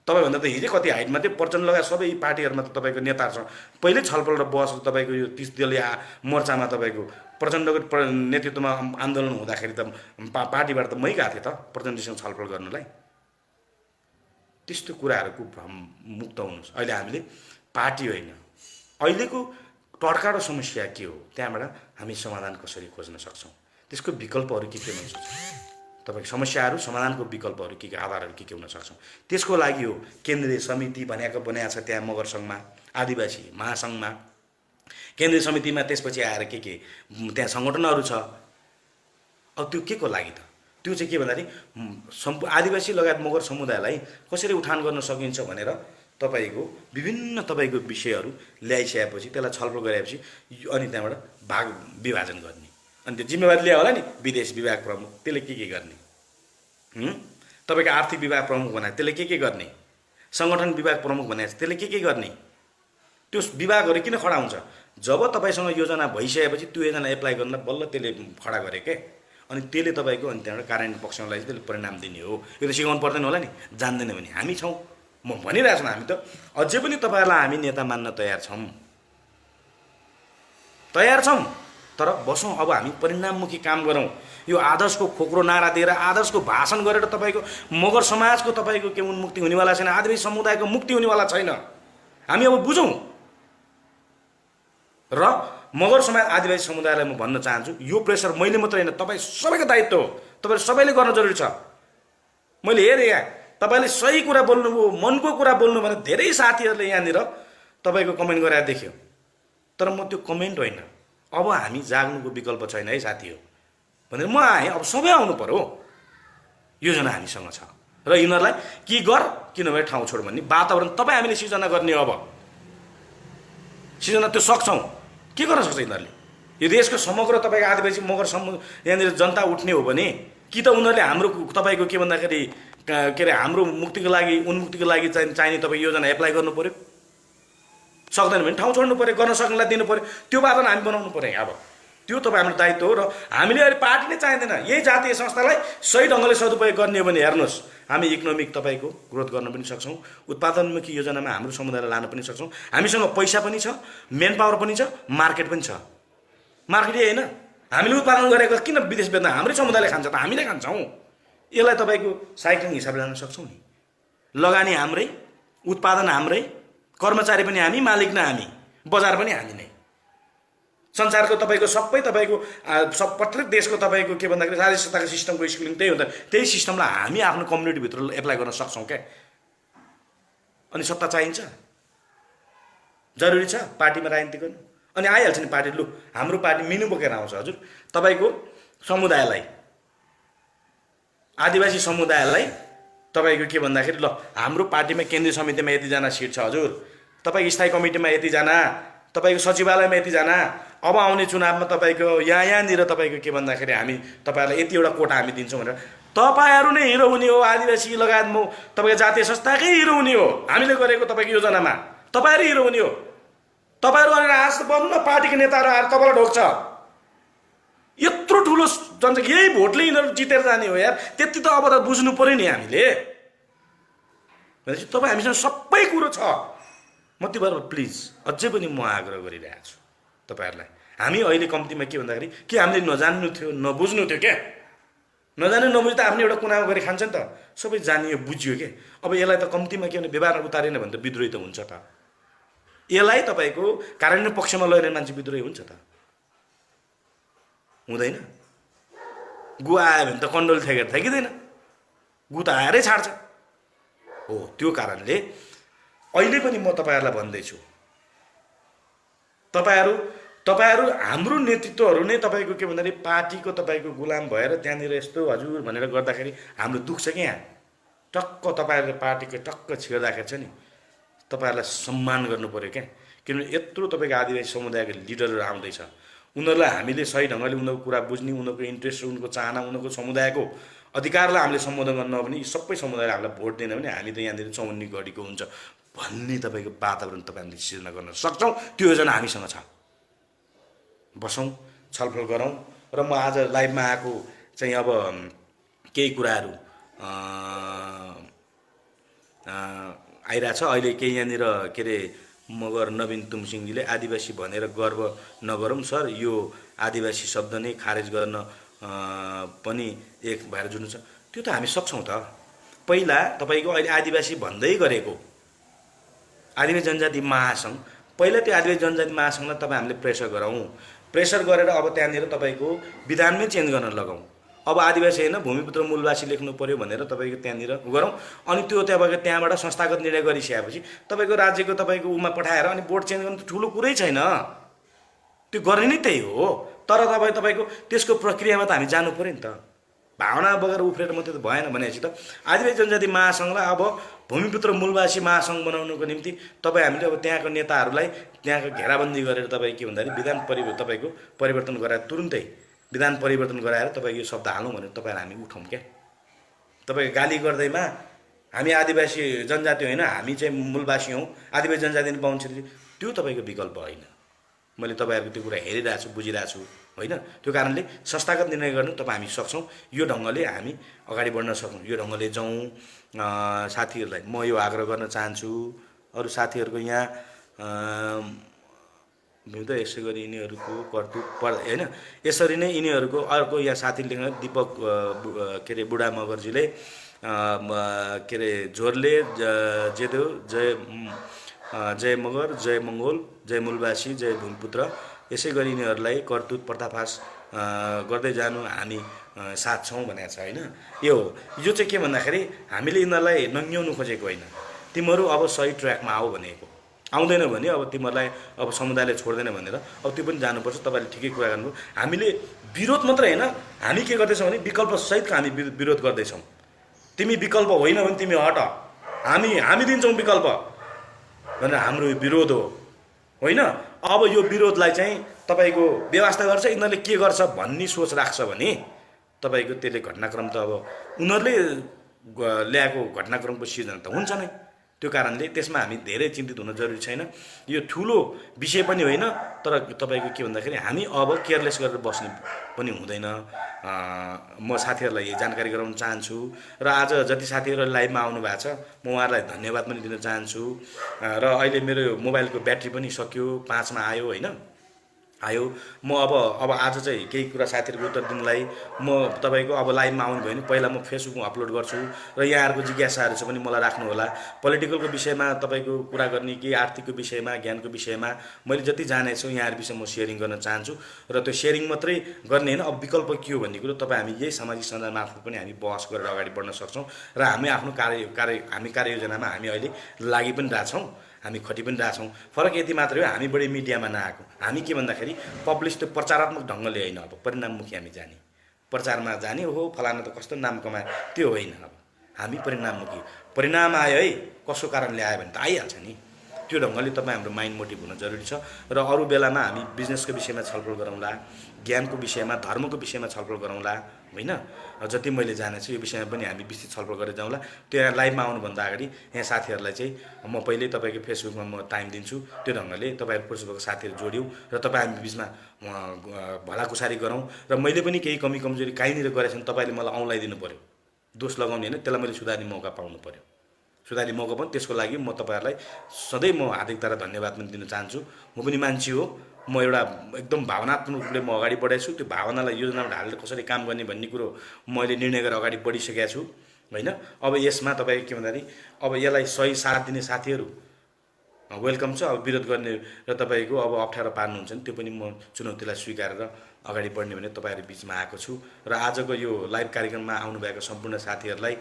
तपाईँभन्दा त हिजै कति हाइटमा थियो, प्रचण्ड लगायत सबै पार्टीहरूमा त तपाईँको नेताहरूसँग पहिल्यै छलफल र बहस तपाईँको यो 30 दलीय मोर्चामा तपाईँको प्रचण्डको नेतृत्वमा आन्दोलन हुँदाखेरि त पार्टीबाट त मै गएको थिएँ त प्रचण्डसँग छलफल गर्नलाई। त्यस्तो कुराहरूको मुक्त हुनुहोस्। अहिले हामीले पार्टी होइन, अहिलेको टड्का र समस्या के हो, त्यहाँबाट हामी समाधान कसरी खोज्न सक्छौँ, त्यसको विकल्पहरू के हुन सक्छ, तपाईँको समस्याहरू समाधानको विकल्पहरू के आधारहरू के हुन सक्छौँ, त्यसको लागि हो केन्द्रीय समिति बनाएको छ त्यहाँ मगर सङ्घमा, आदिवासी महासङ्घमा केन्द्रीय समितिमा। त्यसपछि आएर के त्यहाँ सङ्गठनहरू छ। अब त्यो के को लागि त, त्यो चाहिँ के भन्दाखेरि आदिवासी लगायत मगर समुदायलाई कसरी उठान गर्न सकिन्छ भनेर तपाईँको विभिन्न तपाईँको विषयहरू ल्याइसकेपछि त्यसलाई छलफल गरेपछि अनि त्यहाँबाट भाग विभाजन गर्ने। अनि त्यो जिम्मेवारी ल्यायो होला नि विदेश विभाग प्रमुख, त्यसले के गर्ने, तपाईँको आर्थिक विभाग प्रमुख बनाए त्यसले के गर्ने, सङ्गठन विभाग प्रमुख बनाए त्यसले के गर्ने। त्यो विभागहरू किन खडा हुन्छ, जब तपाईँसँग योजना भइसकेपछि त्यो योजना एप्लाई गर्न बल्ल त्यसले खडा गरे के, अनि त्यसले तपाईँको अनि त्यहाँबाट कार्यान्वयन पक्षमा लागि त्यसले परिणाम दिने हो। यो त सिकाउनु पर्दैन होला नि, जान्दैन भने हामी छौँ। म भनिरहेको छु, हामी त अझै पनि तपाईँहरूलाई हामी नेता मान्न तयार छौँ, तर बसौँ। अब हामी परिणाममुखी काम गरौँ। यो आदर्शको खोक्रो नारा दिएर आदर्शको भाषण गरेर तपाईँको मगर समाजको तपाईँको के उन्मुक्ति हुनेवाला छैन, आदिवासी समुदायको मुक्ति हुनेवाला छैन। हामी अब बुझौँ। र मगर समाज आदिवासी समुदायलाई म भन्न चाहन्छु, यो प्रेसर मैले मात्रै होइन, तपाईँ सबैको दायित्व हो, तपाईँले सबैले गर्न जरुरी छ। मैले हेरेँ यहाँ तपाईँले सही कुरा बोल्नुभयो, मनको कुरा बोल्नु भने धेरै साथीहरूले यहाँनिर तपाईँको कमेन्ट गरेर देख्यो। तर म त्यो कमेन्ट होइन, अब हामी जाग्नुको विकल्प छैन है साथी हो भनेर म आएँ। अब सबै आउनु पर्यो, योजना हामीसँग छ र यिनीहरूलाई के गर किनभने ठाउँ छोड भन्ने वातावरण तपाईँ हामीले सिर्जना गर्ने। अब सिर्जना त्यो सक्छौँ, के गर्न सक्छ यिनीहरूले। यो देशको समग्र तपाईँको आदिवासी मगर यहाँनिर जनता उठ्ने हो भने कि त उनीहरूले हाम्रो तपाईँको के भन्दाखेरि के अरे हाम्रो मुक्तिको लागि उन्मुक्तिको लागि चाहिने तपाईँ योजना एप्लाई गर्नु पऱ्यो। सक्दैन भने ठाउँ छोड्नु पऱ्यो, गर्न सक्नेलाई दिनु पऱ्यो। त्यो वातावरण हामी बनाउनु पऱ्यो। अब त्यो तपाईँ हाम्रो दायित्व हो। र हामीले अहिले पार्टी नै चाहिँदैन, यही जातीय संस्थालाई सही ढङ्गले सदुपयोग गर्ने हो भने हेर्नुहोस्, हामी इकोनोमिक तपाईँको ग्रोथ गर्न पनि सक्छौँ, उत्पादनमुखी योजनामा हाम्रो समुदायलाई लान पनि सक्छौँ। हामीसँग पैसा पनि छ, मेन पावर पनि छ, मार्केट पनि छ। मार्केट होइन, हामीले उत्पादन गरेको किन विदेश बेच्न, हाम्रै समुदायले खान्छ त हामीले खान्छौँ। यसलाई तपाईँको साइक्लिङ हिसाबले लान सक्छौँ नि। लगानी हाम्रै, उत्पादन हाम्रै, कर्मचारी पनि हामी, मालिक नै हामी, बजार पनि हामी नै। संसारको तपाईँको सबै तपाईँको सब प्रत्येक देशको तपाईँको के भन्दाखेरि राज्य सत्ताको सिस्टमको स्कुलिङ त्यही हुन्छ। त्यही सिस्टमलाई हामी आफ्नो कम्युनिटीभित्र एप्लाई गर्न सक्छौँ क्या। अनि सत्ता चाहिन्छ, जरुरी छ पार्टीमा राजनीति गर्नु। अनि आइहाल्छ नि पार्टी, लु हाम्रो पार्टी मिनु बोकेर आउँछ हजुर, तपाईँको समुदायलाई, आदिवासी समुदायलाई तपाईँको के भन्दाखेरि ल हाम्रो पार्टीमा केन्द्रीय समितिमा यतिजना सिट छ हजुर, तपाईँको स्थायी कमिटीमा यतिजना, तपाईँको सचिवालयमा यतिजना, अब आउने चुनावमा तपाईँको यहाँनिर तपाईँको के भन्दाखेरि हामी तपाईँहरूलाई यतिवटा कोटा हामी दिन्छौँ भनेर तपाईँहरू नै हिरो हुने हो। आदिवासी लगायत म तपाईँको जातीय संस्थाकै हिरो हुने हो। हामीले गरेको तपाईँको योजनामा तपाईँहरू हिरो हुने हो। तपाईँहरू भनेर आज त बन्नु न पार्टीको नेताहरू आएर तपाईँलाई ढोक्छ। यत्रो ठुलो जनता यही भोटले यिनीहरू जितेर जाने हो यार, त्यति त अब त बुझ्नु पऱ्यो नि हामीले। भनेपछि तपाईँ हामीसँग सबै कुरो छ। म त्यो भएर प्लिज अझै पनि म आग्रह गरिरहेको छु, तपाईँहरूलाई। हामी अहिले कम्तीमा के भन्दाखेरि के हामीले नजान्नु थियो, नबुझ्नु थियो क्या? नजाने नबुझ्दा आफ्नो एउटा कुनामा गरी खान्छ नि त। सबै जानियो बुझियो के। अब यसलाई त कम्तीमा के भने व्यवहारमा उतारेन भने त विद्रोही त हुन्छ त। यसलाई तपाईँको कार्यान्वयन पक्षमा लगेर मान्छे विद्रोही हुन्छ त? हुँदैन। गु आयो भने त कन्ट्रोल ठेकिँदैन, गु त आएरै छाड्छ। हो, त्यो कारणले अहिले पनि म तपाईँहरूलाई भन्दैछु, तपाईँहरू हाम्रो नेतृत्वहरू नै तपाईँको के भन्दाखेरि पार्टीको तपाईँको गुलाम भएर त्यहाँनिर यस्तो हजुर भनेर गर्दाखेरि हाम्रो दुख्छ कि यहाँ। टक्क तपाईँहरूले पार्टीको टक्क छिर्दाखेरि छ नि, तपाईँहरूलाई सम्मान गर्नु पऱ्यो क्या। किनभने यत्रो तपाईँको आदिवासी समुदायको लिडरहरू आउँदैछ, उनीहरूलाई हामीले सही ढङ्गले उनीहरूको कुरा बुझ्ने, उनीहरूको इन्ट्रेस्ट, उनीहरूको चाहना, उनीहरूको समुदायको अधिकारलाई हामीले सम्बोधन गर्न नभने यी सबै समुदायले हामीलाई भोट दिएन भने हामी त यहाँनिर चौन्नी घडीको हुन्छ भन्ने तपाईँको वातावरण तपाईँहरूले सिर्जना गर्न सक्छौँ। त्यो योजना हामीसँग छ। बसौँ, छलफल गरौँ। र म आज लाइभमा आएको चाहिँ अब केही कुराहरू आइरहेछ। अहिले केही यहाँनिर के अरे मगर नवीन तुमसिङजीले आदिवासी भनेर गर्व नगरौँ सर, यो आदिवासी शब्द नै खारेज गर्न पनि एक भएर जुन छ त्यो त हामी सक्छौँ त। पहिला तपाईँको अहिले आदिवासी भन्दै गरेको आदिवासी जनजाति महासङ्घ, पहिला त्यो आदिवासी जनजाति महासङ्घलाई तपाईँ हामीले प्रेसर गरेर अब त्यहाँनिर तपाईँको विधानमै चेन्ज गर्न लगाउँ। अब आदिवासी होइन भूमिपुत्र मूलवासी लेख्नु पऱ्यो भनेर तपाईँको त्यहाँनिर गरौँ। अनि त्यो त्यहाँबाट संस्थागत निर्णय गरिसकेपछि तपाईँको राज्यको तपाईँको उमा पठाएर अनि बोर्ड चेन्ज गर्नु त ठुलो कुरै छैन। त्यो गर्ने नै त्यही हो। तर तपाईँको त्यसको प्रक्रियामा त हामी जानु पऱ्यो नि त। भावना बगेर उफ्रेर मात्रै त भएन भनेपछि त आदिवासी जनजाति महासङ्घलाई अब भूमिपुत्र मूलवासी महासङ्घ बनाउनुको निम्ति तपाईँ हामीले अब त्यहाँको नेताहरूलाई त्यहाँको घेराबन्दी गरेर तपाईँ के भन्दाखेरि तपाईँको परिवर्तन गराएर तुरुन्तै विधान परिवर्तन गराएर तपाईँ यो शब्द हालौँ भनेर तपाईँहरू हामी उठौँ क्या। तपाईँको गाली गर्दैमा हामी आदिवासी जनजाति होइन, हामी चाहिँ मूलवासी हौँ, आदिवासी जनजाति पाउँछ, त्यो तपाईँको विकल्प होइन। मैले तपाईँहरूको त्यो कुरा हेरिरहेको छु, बुझिरहेको छु होइन। त्यो कारणले संस्थागत निर्णय गर्नु तपाईँ हामी सक्छौँ। यो ढङ्गले हामी अगाडि बढ्न सक्छौँ। यो ढङ्गले जाउँ। साथीहरूलाई म यो आग्रह गर्न चाहन्छु, अरू साथीहरूको यहाँ त यसै गरी यिनीहरूको कर्तुत होइन, यसरी नै यिनीहरूको अर्को यहाँ साथी लेख्न दिपक के अरे बुढा मगरजीले के अरे झोरले जेदेव जय मगर, जय मङ्गोल, जय मूलवासी, जय भूमिपुत्र, यसै गरी यिनीहरूलाई कर्तुत पर्दाफास गर्दै जानु हामी साथ छौँ भनेको छ होइन। यो चाहिँ के भन्दाखेरि हामीले यिनीहरूलाई नङ्ग्याउनु खोजेको होइन, तिमीहरू अब सही ट्र्याकमा आऊ भनेको। आउँदैन भने अब तिमीहरूलाई अब समुदायले छोड्दैन भनेर अब त्यो पनि जानुपर्छ। तपाईँले ठिकै कुरा गर्नुभयो। हामीले विरोध मात्रै होइन, हामी के गर्दैछौँ भने विकल्पसहितको हामी विरोध गर्दैछौँ। तिमी विकल्प होइन भने तिमी हट, हामी दिन्छौँ विकल्प भनेर हाम्रो यो विरोध होइन। अब यो विरोधलाई चाहिँ तपाईँको व्यवस्था गर्छ, यिनीहरूले के गर्छ भन्ने सोच राख्छ भने तपाईँको त्यसले घटनाक्रम त अब उनीहरूले ल्याएको घटनाक्रमको सिर्जना त हुन्छ नै। त्यो कारणले त्यसमा हामी धेरै चिन्तित हुन जरुरी छैन। यो ठुलो विषय पनि होइन, तर तपाईँको के भन्दाखेरि हामी अब केयरलेस गरेर बस्नु पनि हुँदैन। म साथीहरूलाई यही जानकारी गराउन चाहन्छु। र आज जति साथीहरू लाइभमा आउनु भएको छ म उहाँहरूलाई धन्यवाद पनि दिन चाहन्छु। र अहिले मेरो मोबाइलको ब्याट्री पनि सक्यो, 5 मा आयो होइन, आयो। म अब आज चाहिँ केही कुरा साथीहरूको उत्तर दिनलाई म तपाईँको अब लाइभमा आउनु भयो भने पहिला म फेसबुकमा अपलोड गर्छु र यहाँहरूको जिज्ञासाहरू छ पनि मलाई राख्नु होला। पोलिटिकलको विषयमा तपाईँको कुरा गर्ने कि आर्थिकको विषयमा, ज्ञानको विषयमा मैले जति जानेको छु यहाँहरू विषय म सेयरिङ गर्न चाहन्छु। र त्यो सेयरिङ मात्रै गर्ने होइन, अब विकल्प के हो भन्ने कुरो तपाईँ हामी यही सामाजिक सञ्जाल मार्फत पनि हामी बहस गरेर अगाडि बढ्न सक्छौँ। र हामी आफ्नो कार्ययोजनामा हामी अहिले लागि पनि रहेछौँ, हामी खटि पनि रहेछौँ। फरक यति मात्रै हो, हामी बढी मिडियामा नआएको। हामी के भन्दाखेरि पब्लिस त्यो प्रचारात्मक ढङ्गले होइन, अब परिणाममुखी हामी जाने, प्रचारमा जाने हो फलाना त कस्तो नाम कमायो त्यो होइन। अब हामी परिणाममुखी, परिणाम आयो है कसो कारणले आयो भने त आइहाल्छ नि। त्यो ढङ्गले तपाईँ हाम्रो माइन्ड मोटिभ हुन जरुरी छ। र अरू बेलामा हामी बिजनेसको विषयमा छलफल गरौँला, ज्ञानको विषयमा, धर्मको विषयमा छलफल गरौँला होइन। जति मैले जानेको छु यो विषयमा पनि हामी विस्तृत छलफल गरेर जाउँला। त्यो यहाँ लाइभमा आउनुभन्दा अगाडि यहाँ साथीहरूलाई चाहिँ म पहिल्यै तपाईँको फेसबुकमा म टाइम दिन्छु। त्यो ढङ्गले तपाईँहरू फेसबुकको साथीहरू जोड्यौँ र तपाईँ हामी बिचमा भलाकुसारी गरौँ। र मैले पनि केही कमी कमजोरी कहीँनिर गरेको छ भने तपाईँले मलाई औँलाई दिनु पऱ्यो, दोष लगाउने होइन, त्यसलाई मैले सुधार्ने मौका पाउनु पऱ्यो। सुधार्ने मौका पनि त्यसको लागि म तपाईँहरूलाई सधैँ म हार्दिकता र धन्यवाद पनि दिन चाहन्छु। म पनि मान्छे हो, म एउटा एकदम भावनात्मक रूपले म अगाडि बढाएको छु। त्यो भावनालाई योजनामा ढालेर कसरी काम गर्ने भन्ने कुरो मैले निर्णय गरेर अगाडि बढिसकेको छु होइन। अब यसमा तपाईँ के भन्दाखेरि अब यसलाई सही साथ दिने साथीहरू वेलकम छ। अब विरोध गर्ने र तपाईँको अब अप्ठ्यारो पार्नुहुन्छ भने त्यो पनि म चुनौतीलाई स्वीकारेर अगाडि बढ्ने भने तपाईँहरू बिचमा आएको छु। र आजको यो लाइभ कार्यक्रममा आउनुभएको सम्पूर्ण साथीहरूलाई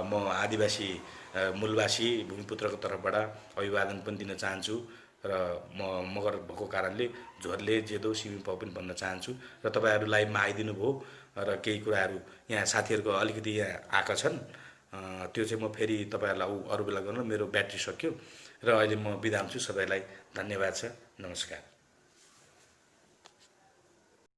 म आदिवासी मूलवासी भूमिपुत्रको तर्फबाट अभिवादन पनि दिन चाहन्छु। र म मगर भएको कारणले झोरले जेदो सिमिपाउ पनि भन्न चाहन्छु। र तपाईँहरू लाइभमा आइदिनु भयो र केही कुराहरू यहाँ साथीहरूको अलिकति यहाँ आएका छन्, त्यो चाहिँ म फेरि तपाईँहरूलाई अरू बेला गर्नु। मेरो ब्याट्री सक्यो र अहिले म बिदा हुन्छु। सबैलाई धन्यवाद छ। नमस्कार।